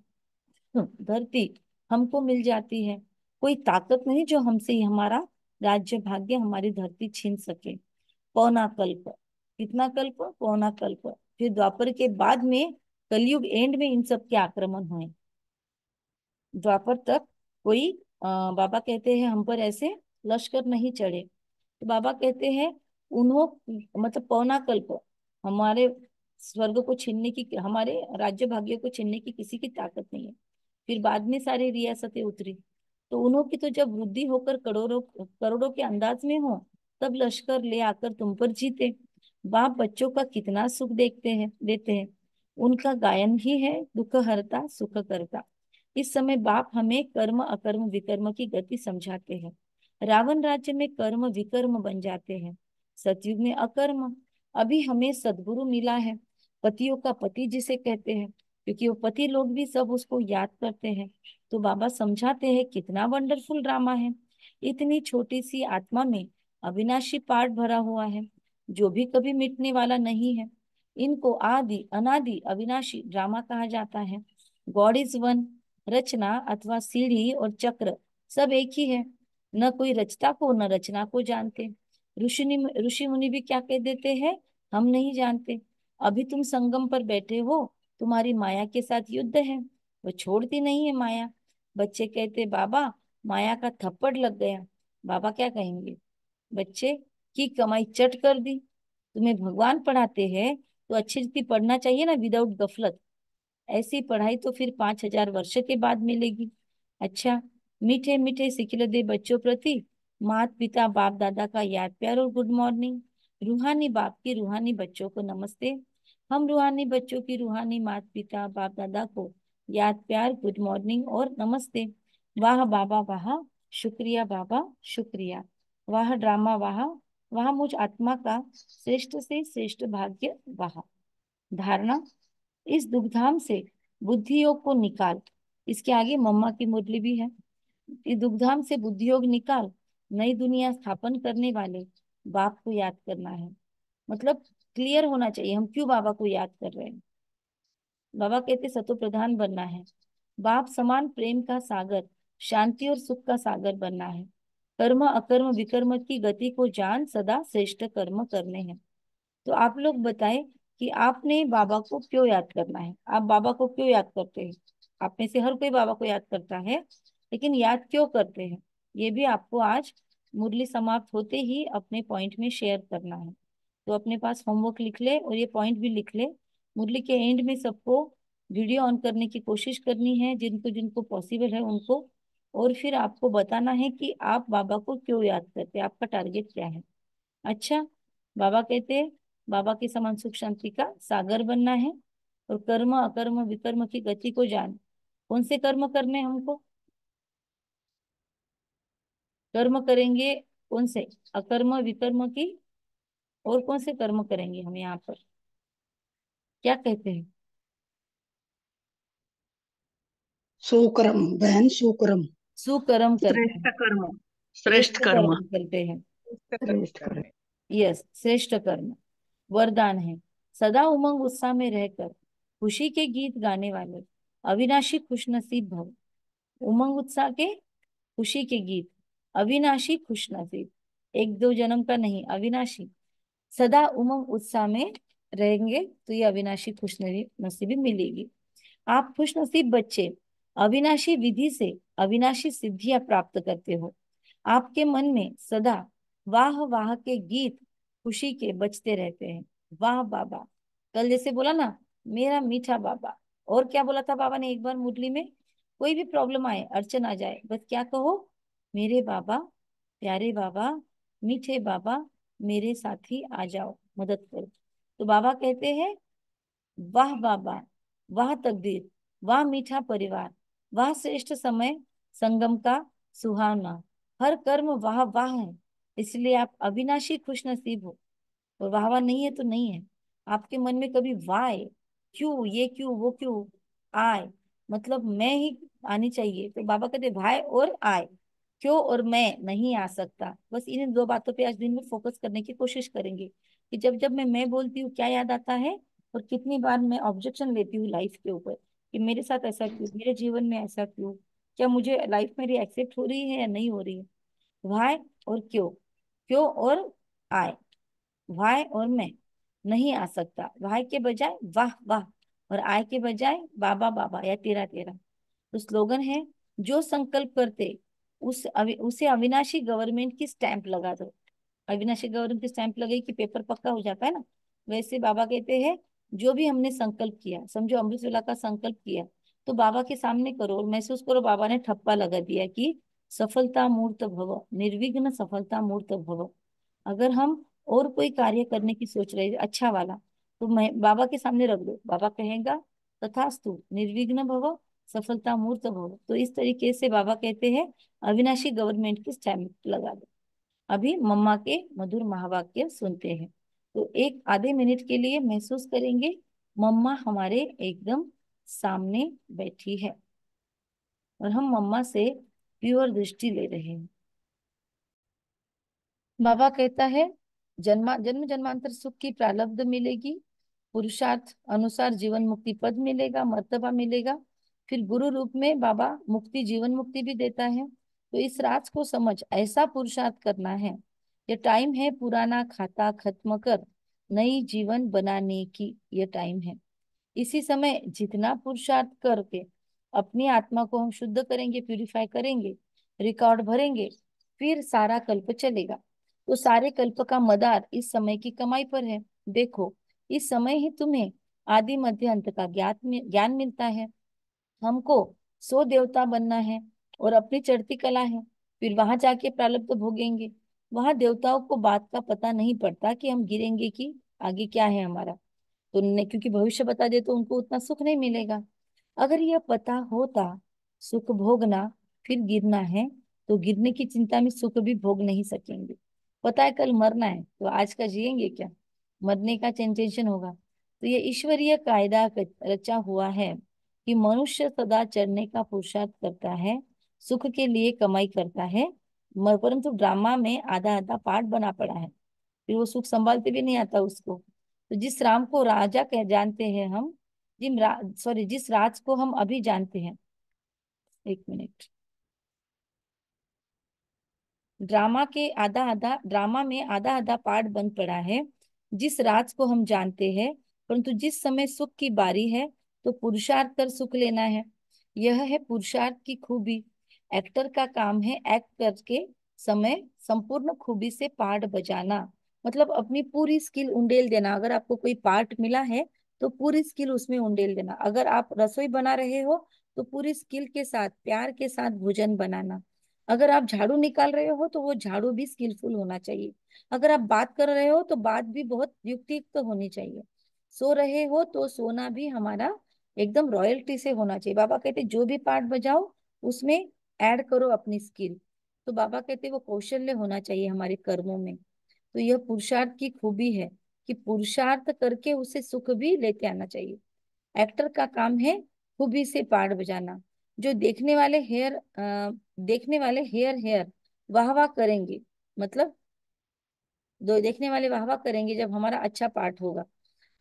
धरती हमको मिल जाती है। कोई ताकत नहीं जो हमसे ही हमारा राज्य भाग्य हमारी धरती छीन सके। पौना कल्प, कितना कल्प? पौना कल्प। फिर द्वापर के बाद में कलयुग एंड में इन सब के आक्रमण हुए। द्वापर तक कोई बाबा कहते हैं हम पर ऐसे लश्कर नहीं चढ़े। तो बाबा कहते हैं उन्हों मतलब पौना कल्प हमारे स्वर्ग को छीनने की, हमारे राज्य भाग्य को छीनने की किसी की ताकत नहीं है। फिर बाद में सारी रियासतें उतरी, तो उन्हों की तो जब वृद्धि होकर करोड़ों करोड़ों के अंदाज में हो, तब लश्कर ले आकर तुम पर जीते। बाप बच्चों का कितना सुख देखते हैं देते हैं। उनका गायन ही है दुख हरता सुख करता। इस समय बाप हमें कर्म अकर्म विकर्म की गति समझाते हैं। रावण राज्य में कर्म विकर्म बन जाते हैं, सतयुग में अकर्म। अभी हमें सदगुरु मिला है, पतियों का पति जिसे कहते हैं, क्योंकि वो पति लोग भी सब उसको याद करते हैं। तो बाबा समझाते हैं कितना वंडरफुल ड्रामा है। इतनी छोटी सी आत्मा में अविनाशी पार्ट भरा हुआ है, जो भी कभी मिटने वाला नहीं है। इनको आदि अनादि अविनाशी ड्रामा कहा जाता है। God is one. रचना अथवा सीढ़ी और चक्र सब एक ही है। न कोई रचता को न रचना को जानते। ऋषि मुनि भी क्या कह देते हैं, हम नहीं जानते। अभी तुम संगम पर बैठे हो, तुम्हारी माया के साथ युद्ध है, वो छोड़ती नहीं है माया। बच्चे कहते बाबा माया का थप्पड़ लग गया। बाबा क्या कहेंगे, बच्चे की कमाई चट कर दी। तुम्हें भगवान पढ़ाते हैं तो अच्छी रीति पढ़ना चाहिए ना, विदाउट गफलत। ऐसी पढ़ाई तो फिर 5,000 वर्ष के बाद मिलेगी। अच्छा, मीठे मीठे सिखिल दे बच्चों प्रति माता पिता बाप दादा का याद प्यार और गुड मॉर्निंग। रूहानी बाप की रूहानी बच्चों को नमस्ते। हम रूहानी बच्चों की रूहानी माता पिता बाप दादा को याद प्यार गुड मॉर्निंग और नमस्ते। वाह बाबा वाह, शुक्रिया बाबा शुक्रिया। वाह ड्रामा वाह, वाह मुझ आत्मा का श्रेष्ठ से श्रेष्ठ भाग्य वाह। धारणा, इस दुग्धाम से बुद्धि योग को निकाल। इसके आगे मम्मा की मुरली भी है। इस दुग्धाम से बुद्धि योग निकाल, नई दुनिया स्थापन करने वाले बाप को याद करना है। मतलब क्लियर होना चाहिए हम क्यों बाबा को याद कर रहे हैं। बाबा कहते सतो प्रधान बनना है, बाप समान प्रेम का सागर, शांति और सुख का सागर बनना है। कर्म अकर्म विकर्म की गति को जान, सदा श्रेष्ठ कर्म करने हैं। तो आप लोग बताएं कि आपने बाबा को क्यों याद करना है, आप बाबा को क्यों याद करते हैं। आप में से हर कोई बाबा को याद करता है, लेकिन याद क्यों करते हैं ये भी आपको आज मुरली समाप्त होते ही अपने पॉइंट में शेयर करना है। तो अपने पास होमवर्क लिख ले और ये पॉइंट भी लिख ले। मुरली के एंड में सबको वीडियो ऑन करने की कोशिश करनी है, जिनको जिनको पॉसिबल है उनको। और फिर आपको बताना है कि आप बाबा को क्यों याद करते हैं, आपका टारगेट क्या है। अच्छा, बाबा कहते हैं बाबा के समान सुख शांति का सागर बनना है, और कर्म अकर्म विकर्म की गति को जान। कौन से कर्म करने हैं हमको, कर्म करेंगे कौन से, अकर्म विकर्म की, और कौन से कर्म करेंगे हम यहाँ पर, क्या कहते हैं। सुकर्म बहन, सुकर्म। सुकर्म करते श्रेष्ठ हैं, कर्म। श्रेष्ठ श्रेष्ठ कर्म। कर्म करते हैं। श्रेष्ठ कर्म श्रेष्ठ कर कर्म। रहे। यस, श्रेष्ठ कर्म। वरदान है, सदा उमंग उत्साह में रहकर खुशी के गीत गाने वाले अविनाशी खुशनसीब भव। उमंग उत्साह के, खुशी के गीत, अविनाशी खुशनसीब, एक दो जन्म का नहीं, अविनाशी। सदा उमंग उत्साह में रहेंगे तो ये अविनाशी खुश नसीबी मिलेगी। आप खुश नसीब बच्चे अविनाशी विधि से अविनाशी सिद्धियां प्राप्त करते हो। आपके मन में सदा वाह वाह के गीत खुशी के बजते रहते हैं। वाह बाबा, कल जैसे बोला ना, मेरा मीठा बाबा। और क्या बोला था बाबा ने एक बार मुरली में, कोई भी प्रॉब्लम आए अड़चन आ जाए बस क्या कहो, मेरे बाबा प्यारे बाबा मीठे बाबा मेरे साथी आ जाओ मदद करो। तो बाबा कहते हैं वाह बाबा, वाह तकदीर, वाह मीठा परिवार, वाह श्रेष्ठ समय संगम का सुहावना, हर कर्म वाह वाह है। इसलिए आप अविनाशी खुश नसीब हो। और वाह वाह नहीं है तो नहीं है। आपके मन में कभी वाय, क्यों ये क्यों वो क्यों आए, मतलब मैं ही आनी चाहिए, तो बाबा कहते भाई और आए, क्यों और मैं नहीं आ सकता। बस इन दो बातों पे आज दिन में फोकस करने की कोशिश करेंगे कि जब जब मैं बोलती हूँ क्या याद आता है, और कितनी बार मैं ऑब्जेक्शन लेती हूँ लाइफ के ऊपर कि मेरे साथ ऐसा क्यों, मेरे जीवन में ऐसा क्यों, क्या मुझे लाइफ मेरी एक्सेप्ट हो रही है या नहीं हो रही है। वाई और क्यों, क्यों और आए, वाई और मैं नहीं आ सकता, वाई के बजाय वाह वाह, और आय के बजाय बाबा बाबा या तेरा तेरा। तो स्लोगन है, जो संकल्प करते उसे अविनाशी गवर्नमेंट की स्टैंप लगा दो। अविनाशी गवर्नमेंट की स्टैंप लगेगी कि पेपर पक्का हो जाता है ना, वैसे बाबा कहते हैं जो भी हमने संकल्प किया, समझो अमृत वेला का संकल्प किया, तो बाबा के सामने करो और महसूस करो बाबा ने ठप्पा लगा दिया कि सफलता मूर्त भव, निर्विघ्न सफलता मूर्त भव। अगर हम और कोई कार्य करने की सोच रहे हैं अच्छा वाला, तो मैं बाबा के सामने रख दो, बाबा कहेगा तथास्तु निर्विघ्न भव सफलता मूर्त भव। तो इस तरीके से बाबा कहते हैं अविनाशी गवर्नमेंट की स्टैंप लगा दो। अभी मम्मा के मधुर महावाक्य सुनते हैं। तो एक आधे मिनट के लिए महसूस करेंगे मम्मा हमारे एकदम सामने बैठी है और हम मम्मा से प्योर दृष्टि ले रहे हैं। बाबा कहता है जन्म जन्मांतर सुख की प्रारब्ध मिलेगी, पुरुषार्थ अनुसार जीवन मुक्ति पद मिलेगा, मर्तबा मिलेगा। फिर गुरु रूप में बाबा मुक्ति जीवन मुक्ति भी देता है। तो इस राज को समझ ऐसा पुरुषार्थ करना है, ये टाइम है पुराना खाता खत्म कर नई जीवन बनाने की, ये टाइम है। इसी समय जितना पुरुषार्थ करके अपनी आत्मा को हम शुद्ध करेंगे, प्यूरिफाई करेंगे, रिकॉर्ड भरेंगे, फिर सारा कल्प चलेगा। तो सारे कल्प का मदार इस समय की कमाई पर है। देखो, इस समय ही तुम्हें आदि मध्य अंत का ज्ञान मिलता है। हमको 100 देवता बनना है और अपनी चढ़ती कला है, फिर वहां जाके प्रारब्ध भोगेंगे। वहां देवताओं को बात का पता नहीं पड़ता कि हम गिरेंगे कि आगे क्या है हमारा। तो क्योंकि भविष्य बता दे तो उनको उतना सुख नहीं मिलेगा। अगर यह पता होता सुख भोगना फिर गिरना है, तो गिरने की चिंता में सुख भी भोग नहीं सकेंगे। पता है कल मरना है, तो आज का जिएंगे क्या? मरने का टेंशन होगा। तो ये ईश्वरीय कायदा रचा हुआ है कि मनुष्य सदा चढ़ने का पुरुषार्थ करता है, सुख के लिए कमाई करता है। परंतु ड्रामा में आधा आधा पार्ट बना पड़ा है, फिर वो सुख संभालते भी नहीं आता उसको। तो जिस राम को राजा कह जानते हैं हम, जिस राज को हम अभी जानते हैं, एक मिनट, ड्रामा में आधा आधा पार्ट बंद पड़ा है। जिस राज को हम जानते हैं, परंतु जिस समय सुख की बारी है तो पुरुषार्थ कर सुख लेना है। यह है पुरुषार्थ की खूबी। एक्टर का काम है एक्ट करके समय संपूर्ण खूबी से पार्ट बजाना, मतलब अपनी पूरी स्किल उंडेल देना। अगर आपको कोई पार्ट मिला है तो पूरी स्किल उसमें उंडेल देना। अगर आप रसोई बना रहे हो तो पूरी स्किल के साथ प्यार के साथ भोजन बनाना। अगर आप झाड़ू निकाल रहे हो तो वो झाड़ू भी स्किलफुल होना चाहिए। अगर आप बात कर रहे हो तो बात भी बहुत युक्तियुक्त होनी चाहिए। सो रहे हो तो सोना भी हमारा एकदम रॉयल्टी से होना चाहिए। बाबा कहते जो भी पार्ट बजाओ उसमें ऐड करो अपनी स्किल। तो बाबा कहते वो कौशल्य होना चाहिए हमारे कर्मों में। तो यह पुरुषार्थ की खूबी है कि पुरुषार्थ करके उसे सुख भी लेते आना चाहिए। एक्टर का काम है खूबी से पार्ट बजाना। जो देखने वाले हेयर हेयर वाह वाह करेंगे, मतलब दो देखने वाले वाह वाह करेंगे जब हमारा अच्छा पार्ट होगा।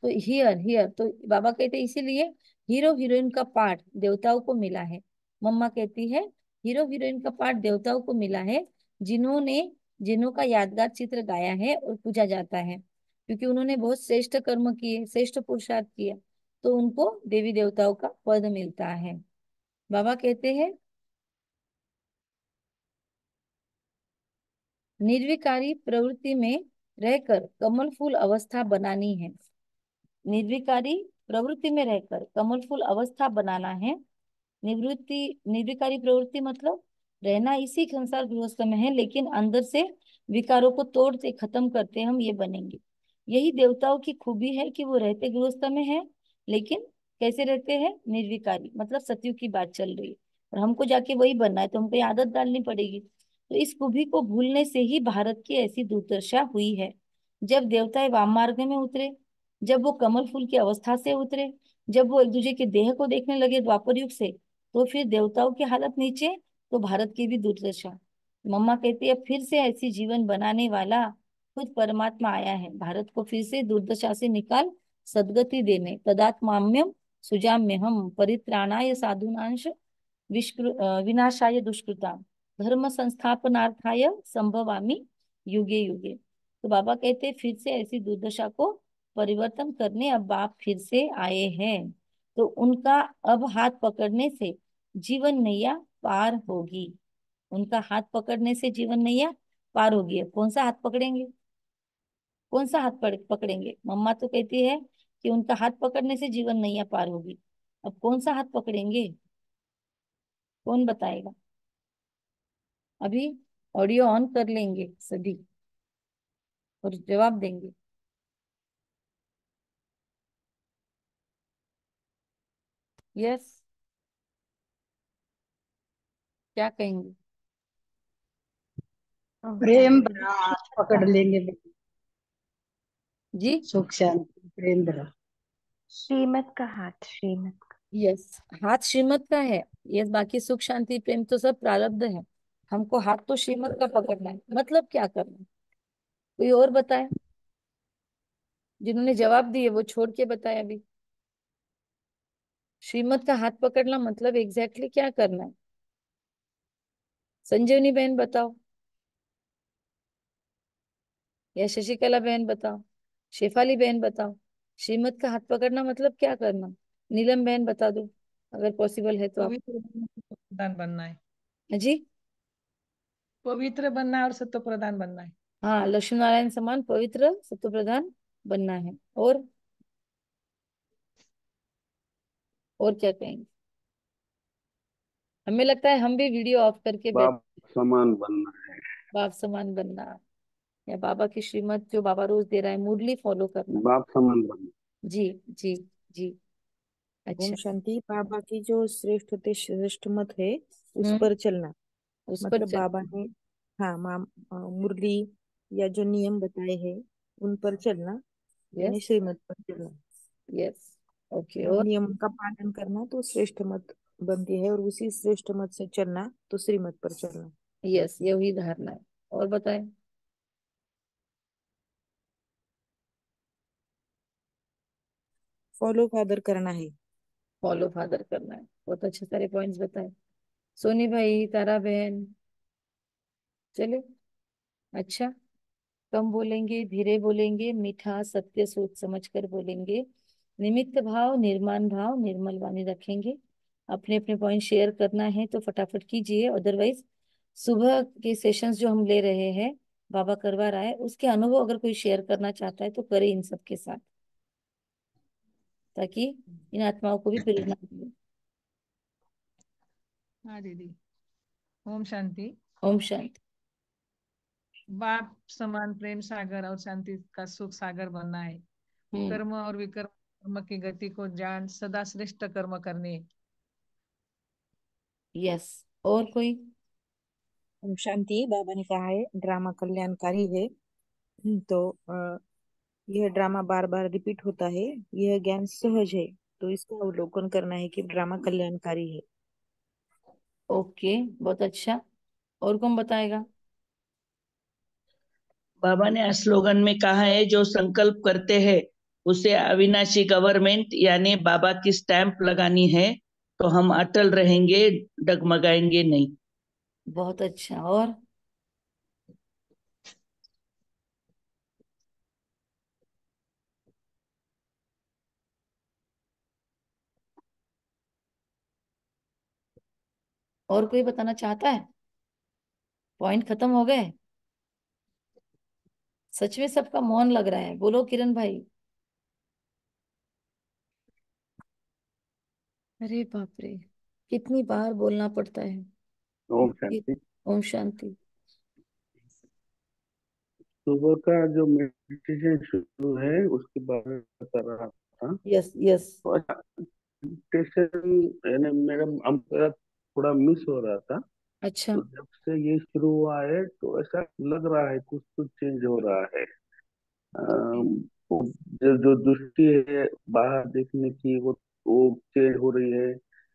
तो हियर हियर तो बाबा कहते हैं इसीलिए हीरो हीरोइन का पार्ट देवताओं को मिला है। मम्मा कहती है हीरो हीरोइन का पार्ट देवताओं को मिला है, जिन्होंने जिन्हों का यादगार चित्र गाया है और पूजा जाता है, क्योंकि उन्होंने बहुत श्रेष्ठ कर्म किए, श्रेष्ठ पुरुषार्थ किया, तो उनको देवी देवताओं का पद मिलता है। बाबा कहते हैं निर्विकारी प्रवृत्ति में रहकर कमल फूल अवस्था बनानी है। निर्विकारी प्रवृत्ति में रहकर कमल फूल अवस्था बनाना है। निर्विकारी प्रवृत्ति मतलब रहना इसी संसार गृहस्थ में है, लेकिन अंदर से विकारों को तोड़ते खत्म करते हम ये बनेंगे। यही देवताओं की खूबी है कि वो रहते गृहस्थ में है, लेकिन कैसे रहते हैं? निर्विकारी, मतलब सतयुग की बात चल रही है और हमको जाके वही बनना है, तो हमको ये आदत डालनी पड़ेगी। तो इस खूबी को भूलने से ही भारत की ऐसी दुर्दशा हुई है। जब देवता वाम मार्ग में उतरे, जब वो कमल फूल की अवस्था से उतरे, जब वो एक दूसरे के देह को देखने लगे द्वापर युग से, तो फिर देवताओं की हालत नीचे, तो भारत की भी दुर्दशा। मम्मा कहती है फिर से ऐसी जीवन बनाने वाला खुद परमात्मा आया है, भारत को फिर से दुर्दशा से निकाल सदगति देने। तदात्माम्यम सुजाम्य हम परित्राणाय साधुनांश विनाशाय दुष्कृता धर्म संस्थापनार्थाय संभवामि युगे युगे। तो बाबा कहते फिर से ऐसी दुर्दशा को परिवर्तन करने अब बाप फिर से आए हैं। तो उनका अब हाथ पकड़ने से जीवन नैया पार होगी। उनका हाथ पकड़ने से जीवन नैया पार होगी। अब कौन सा हाथ पकड़ेंगे? कौन सा हाथ पकड़ेंगे? मम्मा तो कहती है कि उनका हाथ पकड़ने से जीवन नैया पार होगी। अब कौन सा हाथ पकड़ेंगे? कौन बताएगा? अभी ऑडियो ऑन कर लेंगे सभी और जवाब देंगे। यस, क्या कहेंगे? प्रेम भरा हाथ पकड़ लेंगे। जी। सुख शांति प्रेम भरा। श्रीमत का हाथ, श्रीमत का। यस, हाथ श्रीमत का है। यस, बाकी सुख शांति प्रेम तो सब प्रारब्ध है। हमको हाथ तो श्रीमत का पकड़ना है। मतलब क्या करना है? कोई और बताए? जिन्होंने जवाब दिए वो छोड़ के बताए अभी। श्रीमत का हाथ पकड़ना मतलब एग्जैक्टली क्या करना है? संजीवनी बहन बताओ, या शशिकला बहन बताओ, शेफाली बहन बताओ। श्रीमत का हाथ पकड़ना मतलब क्या करना? नीलम बहन बता दो, अगर पॉसिबल है तो आप। पवित्र प्रधान बनना है। जी। पवित्र बनना है और सत्य प्रधान बनना है। हाँ, लक्ष्मी नारायण समान पवित्र सत्य प्रधान बनना है। और क्या कहेंगे? हमें लगता है हम भी वीडियो ऑफ करके बैठ, बाप समान बनना है। बाप समान बनना, या बाबा की श्रीमत जो बाबा रोज दे रहा है मुरली फॉलो करना। बाप समान बनना। जी जी जी। ओम अच्छा। शांति। बाबा की जो श्रेष्ठ होते श्रेष्ठ मत है उस हम्म। पर चलना। उस पर मतलब चल। बाबा ने, हाँ मुरली या जो नियम बताए हैं उन पर चलना, यानी यस श्रीमत पर चलना यस। ओके। और और नियम का पालन करना तो श्रेष्ठ मत बनती है, और उसी श्रेष्ठ मत से चलना तो श्रीमत पर चलना। यस, यही धारणा है। और बताएं। फॉलो फादर करना है। फॉलो फादर करना है। बहुत अच्छे सारे पॉइंट्स बताए। सोनी भाई, तारा बहन, चले। अच्छा। कम बोलेंगे, धीरे बोलेंगे, मीठा सत्य सोच समझ कर बोलेंगे, निमित्त भाव, निर्माण भाव, निर्मल वाणी रखेंगे। अपने अपने पॉइंट शेयर करना है तो फटाफट कीजिए, अदरवाइज सुबह के सेशंस जो हम ले रहे हैं, बाबा करवा रहा है, उसके अनुभव अगर कोई शेयर करना चाहता है तो करे इन सब के साथ, ताकि इन आत्माओं को भी प्रेरणा मिले। हाँ दीदी। ओम शांति। ओम शांति। बाप समान प्रेम सागर और शांति का सुख सागर बनना है। हम्म। कर्म और विकर्म कर्म की गति को जान सदा श्रेष्ठ कर्म करने। यस। और कोई। ओम शांति। बाबा ने कहा है ड्रामा कल्याणकारी है। तो यह ड्रामा बार बार रिपीट होता है, यह ज्ञान सहज है, तो इसका अवलोकन करना है कि ड्रामा कल्याणकारी है। ओके, बहुत अच्छा। और कौन बताएगा। बाबा ने स्लोगन में कहा है जो संकल्प करते हैं उसे अविनाशी गवर्नमेंट यानी बाबा की स्टैंप लगानी है, तो हम अटल रहेंगे, डगमगाएंगे नहीं। बहुत अच्छा। और और कोई बताना चाहता है। पॉइंट खत्म हो गए। सच में सबका मौन लग रहा है, बोलो किरण भाई। अरे बाप रे, कितनी बार बोलना पड़ता है। ओम शांति। ओम शांति। सुबह का जो मेडिटेशन शुरू है उसके बारे में बता रहा था। Yes yes. और मेडिटेशन यानी मेरा मेरा थोड़ा मिस हो रहा था। अच्छा। तो जब से ये शुरू हुआ है तो ऐसा लग रहा है कुछ कुछ चेंज हो रहा है। ओके। अम, वो जो जो दृष्टि है बाहर देखने की वो चेंज हो रही है।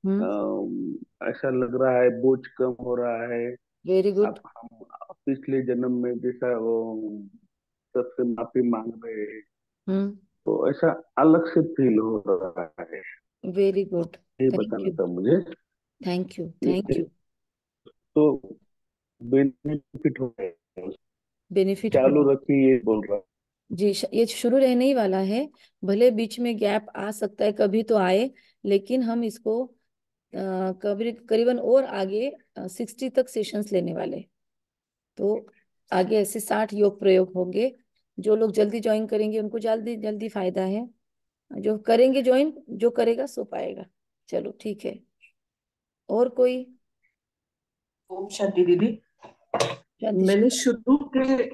हम्म। ऐसा लग रहा है बोझ कम हो रहा है। Very good. अब हम पिछले जन्म में जैसा वो सबसे माफी मांग रहे हैं, हम्म। तो ऐसा अलग से फील हो रहा है। Very good. ये थैंक बताना यू। था मुझे। थैंक यू थैंक ये यू। तो बेनिफिट हो रहा है। बेनिफिट हो चालू रहा रखिए, ये बोल रहा है जी। ये शुरू रहने ही वाला है। भले बीच में गैप आ सकता है, कभी तो आए, लेकिन हम इसको कभी करीबन और आगे 60 तक सेशंस लेने वाले। तो आगे ऐसे 60 योग प्रयोग होंगे। जो लोग जल्दी ज्वाइन करेंगे उनको जल्दी जल्दी फायदा है। जो करेंगे ज्वाइन, जो करेगा सो पाएगा। चलो ठीक है। और कोई। ओम शांति दीदी। शांति मैंने शांति। शुरू के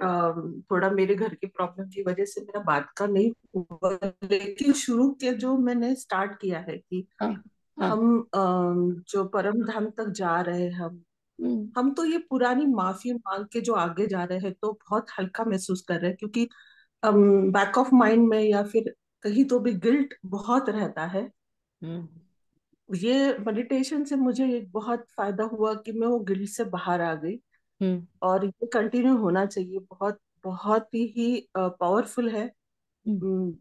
थोड़ा मेरे घर की प्रॉब्लम की वजह से मेरा बात का नहीं हुआ, लेकिन शुरू के जो मैंने स्टार्ट किया है कि हाँ हाँ। हम जो परम धाम तक जा रहे हैं, हम्म हम तो ये पुरानी माफी मांग के जो आगे जा रहे हैं तो बहुत हल्का महसूस कर रहे हैं, क्योंकि बैक ऑफ माइंड में या फिर कहीं तो भी गिल्ट बहुत रहता है। हम्म ये मेडिटेशन से मुझे एक बहुत फायदा हुआ कि मैं वो गिल्ट से बाहर आ गई, हम्म और ये कंटिन्यू होना चाहिए। बहुत बहुत ही पावरफुल है। हम्म उम,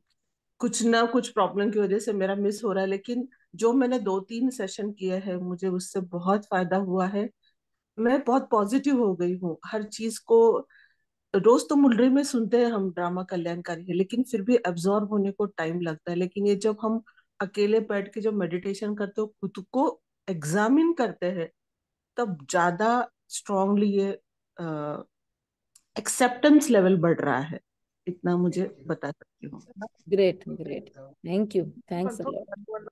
कुछ ना कुछ प्रॉब्लम की वजह से मेरा मिस हो रहा है, लेकिन जो मैंने 2-3 सेशन किए हैं मुझे उससे बहुत फायदा हुआ है। मैं बहुत पॉजिटिव हो गई हूँ हर चीज को। रोज तो मुलरी में सुनते हैं हम ड्रामा कल्याणकारी है, लेकिन फिर भी एब्जॉर्ब होने को टाइम लगता है। लेकिन ये जब हम अकेले बैठ के जब मेडिटेशन करते हो, खुद को एग्जामिन करते हैं, तब ज्यादा स्ट्रांगली ये एक्सेप्टेंस लेवल बढ़ रहा है। इतना मुझे बता सकती हूँ। Great great. Thank you. Thanks a lot.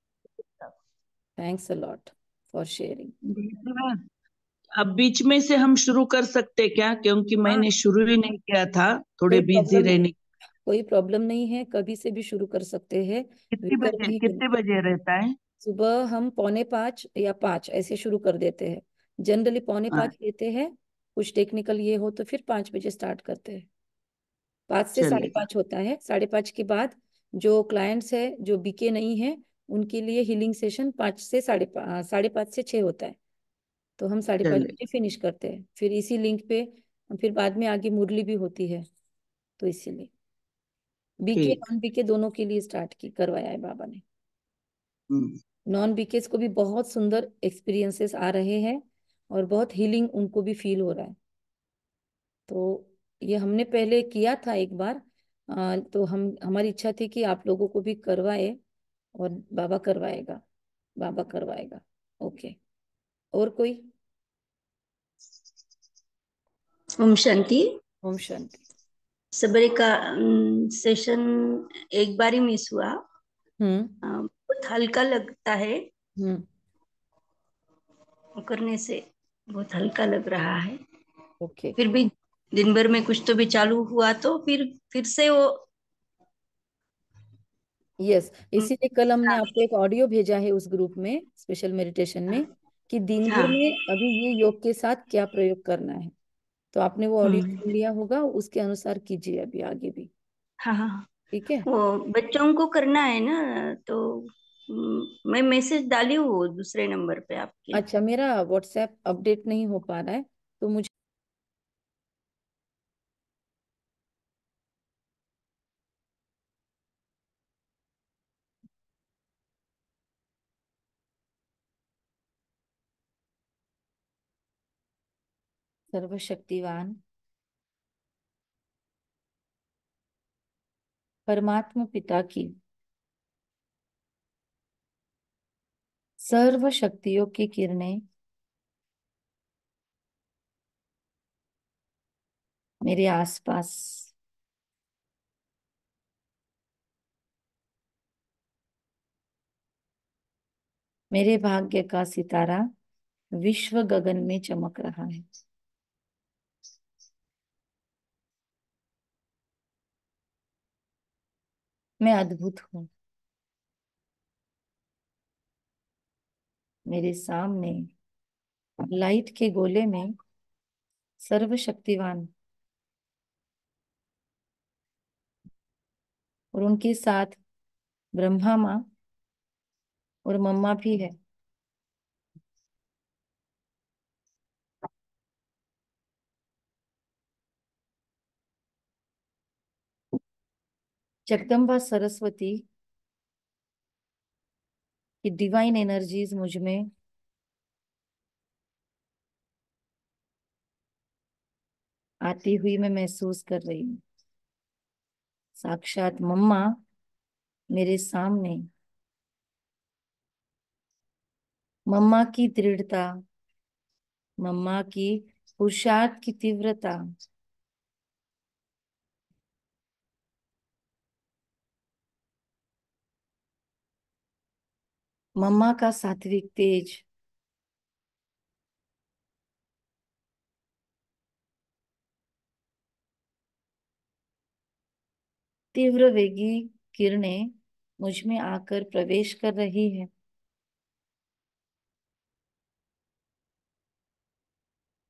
Thanks a lot for sharing. अब बीच में से हम शुरू कर सकते क्या, क्योंकि हाँ, मैंने शुरू ही नहीं किया था, थोड़े कोई बिजी प्रॉब्लम नहीं। रहने। कोई प्रॉब्लम नहीं है, कभी से भी शुरू कर सकते हैं। विकल्प ही कितने बजे रहता है? सुबह हम 4:45 या 5 ऐसे शुरू कर देते हैं। जनरली 4:45 लेते हैं, कुछ टेक्निकल ये हो तो फिर 5 बजे स्टार्ट करते हैं। 5 से साढ़े चलेगा। पाँच होता है। 5:30 के बाद जो क्लाइंट्स है जो बीके नहीं है उनके लिए हीलिंग सेशन 5 से 5:30 से 6 होता है। तो हम 5:30 चले। बजे फिनिश करते हैं। फिर इसी लिंक पे फिर बाद में आगे मुरली भी होती है, तो इसीलिए बीके ठीक। नॉन बीके दोनों के लिए स्टार्ट की करवाया है बाबा ने। हम्म। नॉन बीकेस को भी बहुत सुंदर एक्सपीरियंसेस आ रहे हैं और बहुत हीलिंग उनको भी फील हो रहा है। तो ये हमने पहले किया था एक बार, तो हमारी इच्छा थी कि आप लोगों को भी करवाए, और बाबा करवाएगा, बाबा करवाएगा। ओके, और कोई? ओम शांति। ओम शांति। सबरे का सेशन एक बार ही मिस हुआ। हम्म। बहुत हल्का लगता है, हम्म। वो करने से बहुत हल्का लग रहा है। ओके। फिर भी दिन भर में कुछ तो भी चालू हुआ तो फिर से वो यस, इसीलिए कल हमने आपको एक ऑडियो भेजा है उस ग्रुप में, स्पेशल मेडिटेशन में, कि दिन भर हाँ। में अभी ये योग के साथ क्या प्रयोग करना है। तो आपने वो ऑडियो सुन लिया होगा, उसके अनुसार कीजिए अभी आगे भी। हाँ हाँ। ठीक है। वो बच्चों को करना है ना, तो मैं मैसेज डाली हूँ दूसरे नंबर पे आपके। अच्छा, मेरा व्हाट्सएप अपडेट नहीं हो पा रहा है, तो मुझे सर्वशक्तिवान परमात्मा पिता की सर्व शक्तियों की किरणें मेरे आसपास, मेरे भाग्य का सितारा विश्व गगन में चमक रहा है। मैं अद्भुत हूँ। मेरे सामने लाइट के गोले में सर्वशक्तिवान और उनके साथ ब्रह्मा माँ और मम्मा भी है। जगदम्बा सरस्वती की डिवाइन एनर्जीज मुझ में आती हुई मैं महसूस कर रही हूँ। साक्षात मम्मा मेरे सामने, मम्मा की दृढ़ता, मम्मा की पुरुषार्थ की तीव्रता, मम्मा का सात्विक तेज, तीव्र वेगी किरणें मुझ में आकर प्रवेश कर रही है।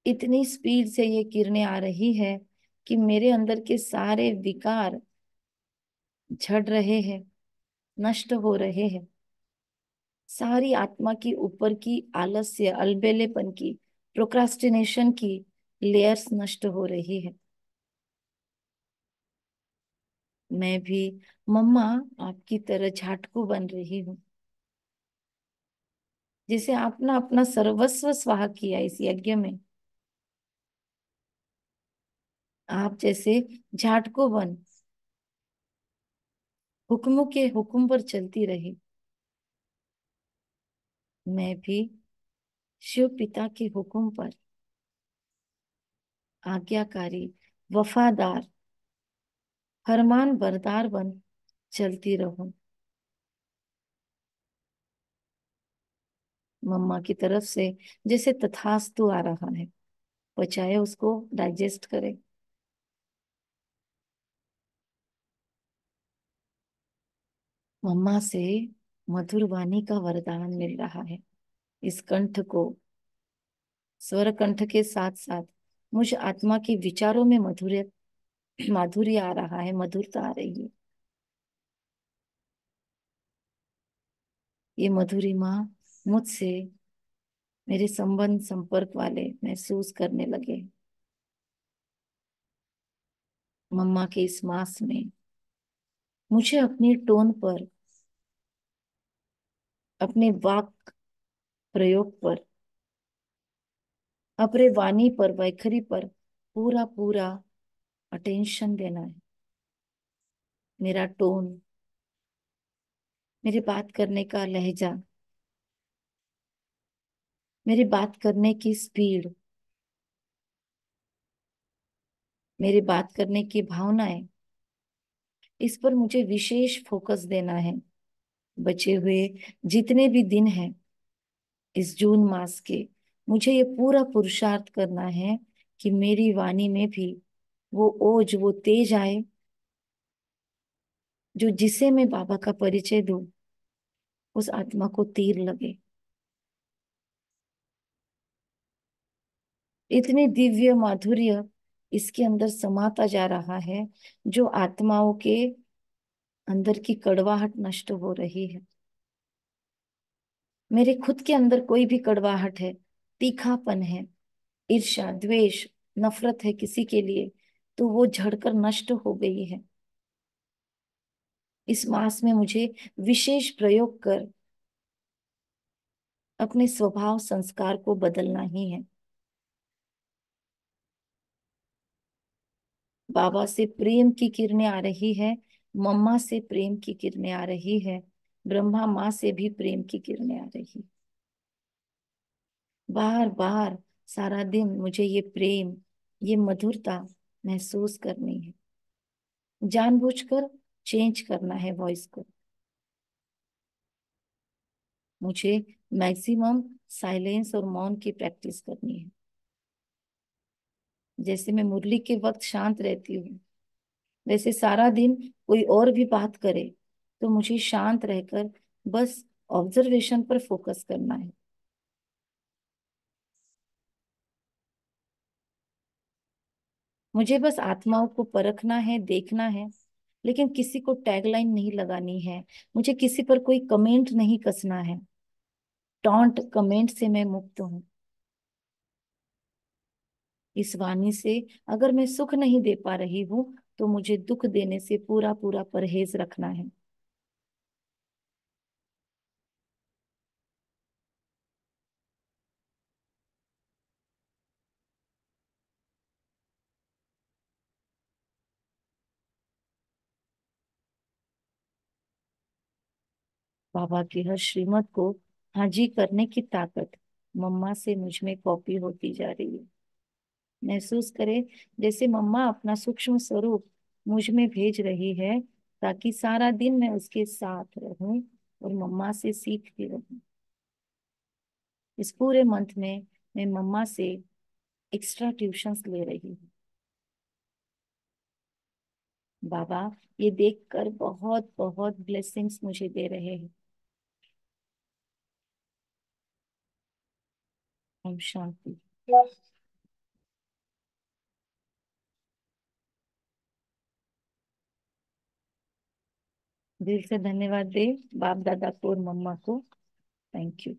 इतनी स्पीड से ये किरणें आ रही है कि मेरे अंदर के सारे विकार झड़ रहे हैं, नष्ट हो रहे हैं। सारी आत्मा की ऊपर की आलस्य, अलबेलेपन की, प्रोक्रास्टिनेशन की लेयर्स नष्ट हो रही है। मैं भी मम्मा आपकी तरह झाटकू बन रही हूँ, जिसे आपने अपना सर्वस्व स्वाहा किया इस यज्ञ में। आप जैसे झाटकू बन हुक्मों के हुक्म पर चलती रही। मैं भी शिव पिता के हुक्म पर आज्ञाकारी, वफादार, फरमान बरदार बन चलती रहूं। मम्मा की तरफ से जैसे तथास्तु आ रहा है, बचाए उसको, डाइजेस्ट करे। मम्मा से मधुर वाणी का वरदान मिल रहा है। इस कंठ को, स्वर कंठ के साथ साथ मुझ आत्मा के विचारों में माधुर्य आ रहा है, मधुरता आ रही है। ये मधुरिमा मुझसे मेरे संबंध संपर्क वाले महसूस करने लगे। मम्मा के इस मास में मुझे अपनी टोन पर, अपने वाक प्रयोग पर, अपने वाणी पर, वैखरी पर पूरा पूरा अटेंशन देना है। मेरा टोन, मेरे बात करने का लहजा, मेरी बात करने की स्पीड, मेरी बात करने की भावनाएं, इस पर मुझे विशेष फोकस देना है। बचे हुए जितने भी दिन हैं इस जून मास के, मुझे ये पूरा पुरुषार्थ करना है कि मेरी वाणी में भी वो ओज, वो तेज आए, जो जिसे मैं बाबा का परिचय दूं उस आत्मा को तीर लगे। इतनी दिव्य माधुर्य इसके अंदर समाता जा रहा है, जो आत्माओं के अंदर की कड़वाहट नष्ट हो रही है। मेरे खुद के अंदर कोई भी कड़वाहट है, तीखापन है, ईर्ष्या, द्वेष, नफरत है किसी के लिए, तो वो झड़कर नष्ट हो गई है। इस मास में मुझे विशेष प्रयोग कर अपने स्वभाव संस्कार को बदलना ही है। बाबा से प्रेम की किरणें आ रही है, मम्मा से प्रेम की किरणें आ रही है, ब्रह्मा माँ से भी प्रेम की किरणें आ रही। बार बार सारा दिन मुझे ये प्रेम, ये मधुरता महसूस करनी है। जानबूझकर चेंज करना है वॉइस को। मुझे मैक्सिमम साइलेंस और मौन की प्रैक्टिस करनी है। जैसे मैं मुरली के वक्त शांत रहती हूँ, वैसे सारा दिन कोई और भी बात करे तो मुझे शांत रहकर बस ऑब्जर्वेशन पर फोकस करना है। मुझे बस आत्माओं को परखना है, देखना है, लेकिन किसी को टैगलाइन नहीं लगानी है। मुझे किसी पर कोई कमेंट नहीं कसना है। टॉन्ट कमेंट से मैं मुक्त हूँ। इस वाणी से अगर मैं सुख नहीं दे पा रही हूँ तो मुझे दुख देने से पूरा पूरा परहेज रखना है। बाबा की हर श्रीमत को हाजी करने की ताकत मम्मा से मुझ में कॉपी होती जा रही है। महसूस करे जैसे मम्मा अपना सूक्ष्म स्वरूप मुझ में भेज रही है, ताकि सारा दिन मैं उसके साथ रहूं और मम्मा से सीखती रहूं। इस पूरे मंथ में मैं मम्मा से एक्स्ट्रा ट्यूशंस ले रही हूँ। बाबा ये देखकर बहुत बहुत ब्लेसिंग्स मुझे दे रहे हैं। ओम शांति। दिल से धन्यवाद दे बाप दादा को और मम्मा को। Thank you.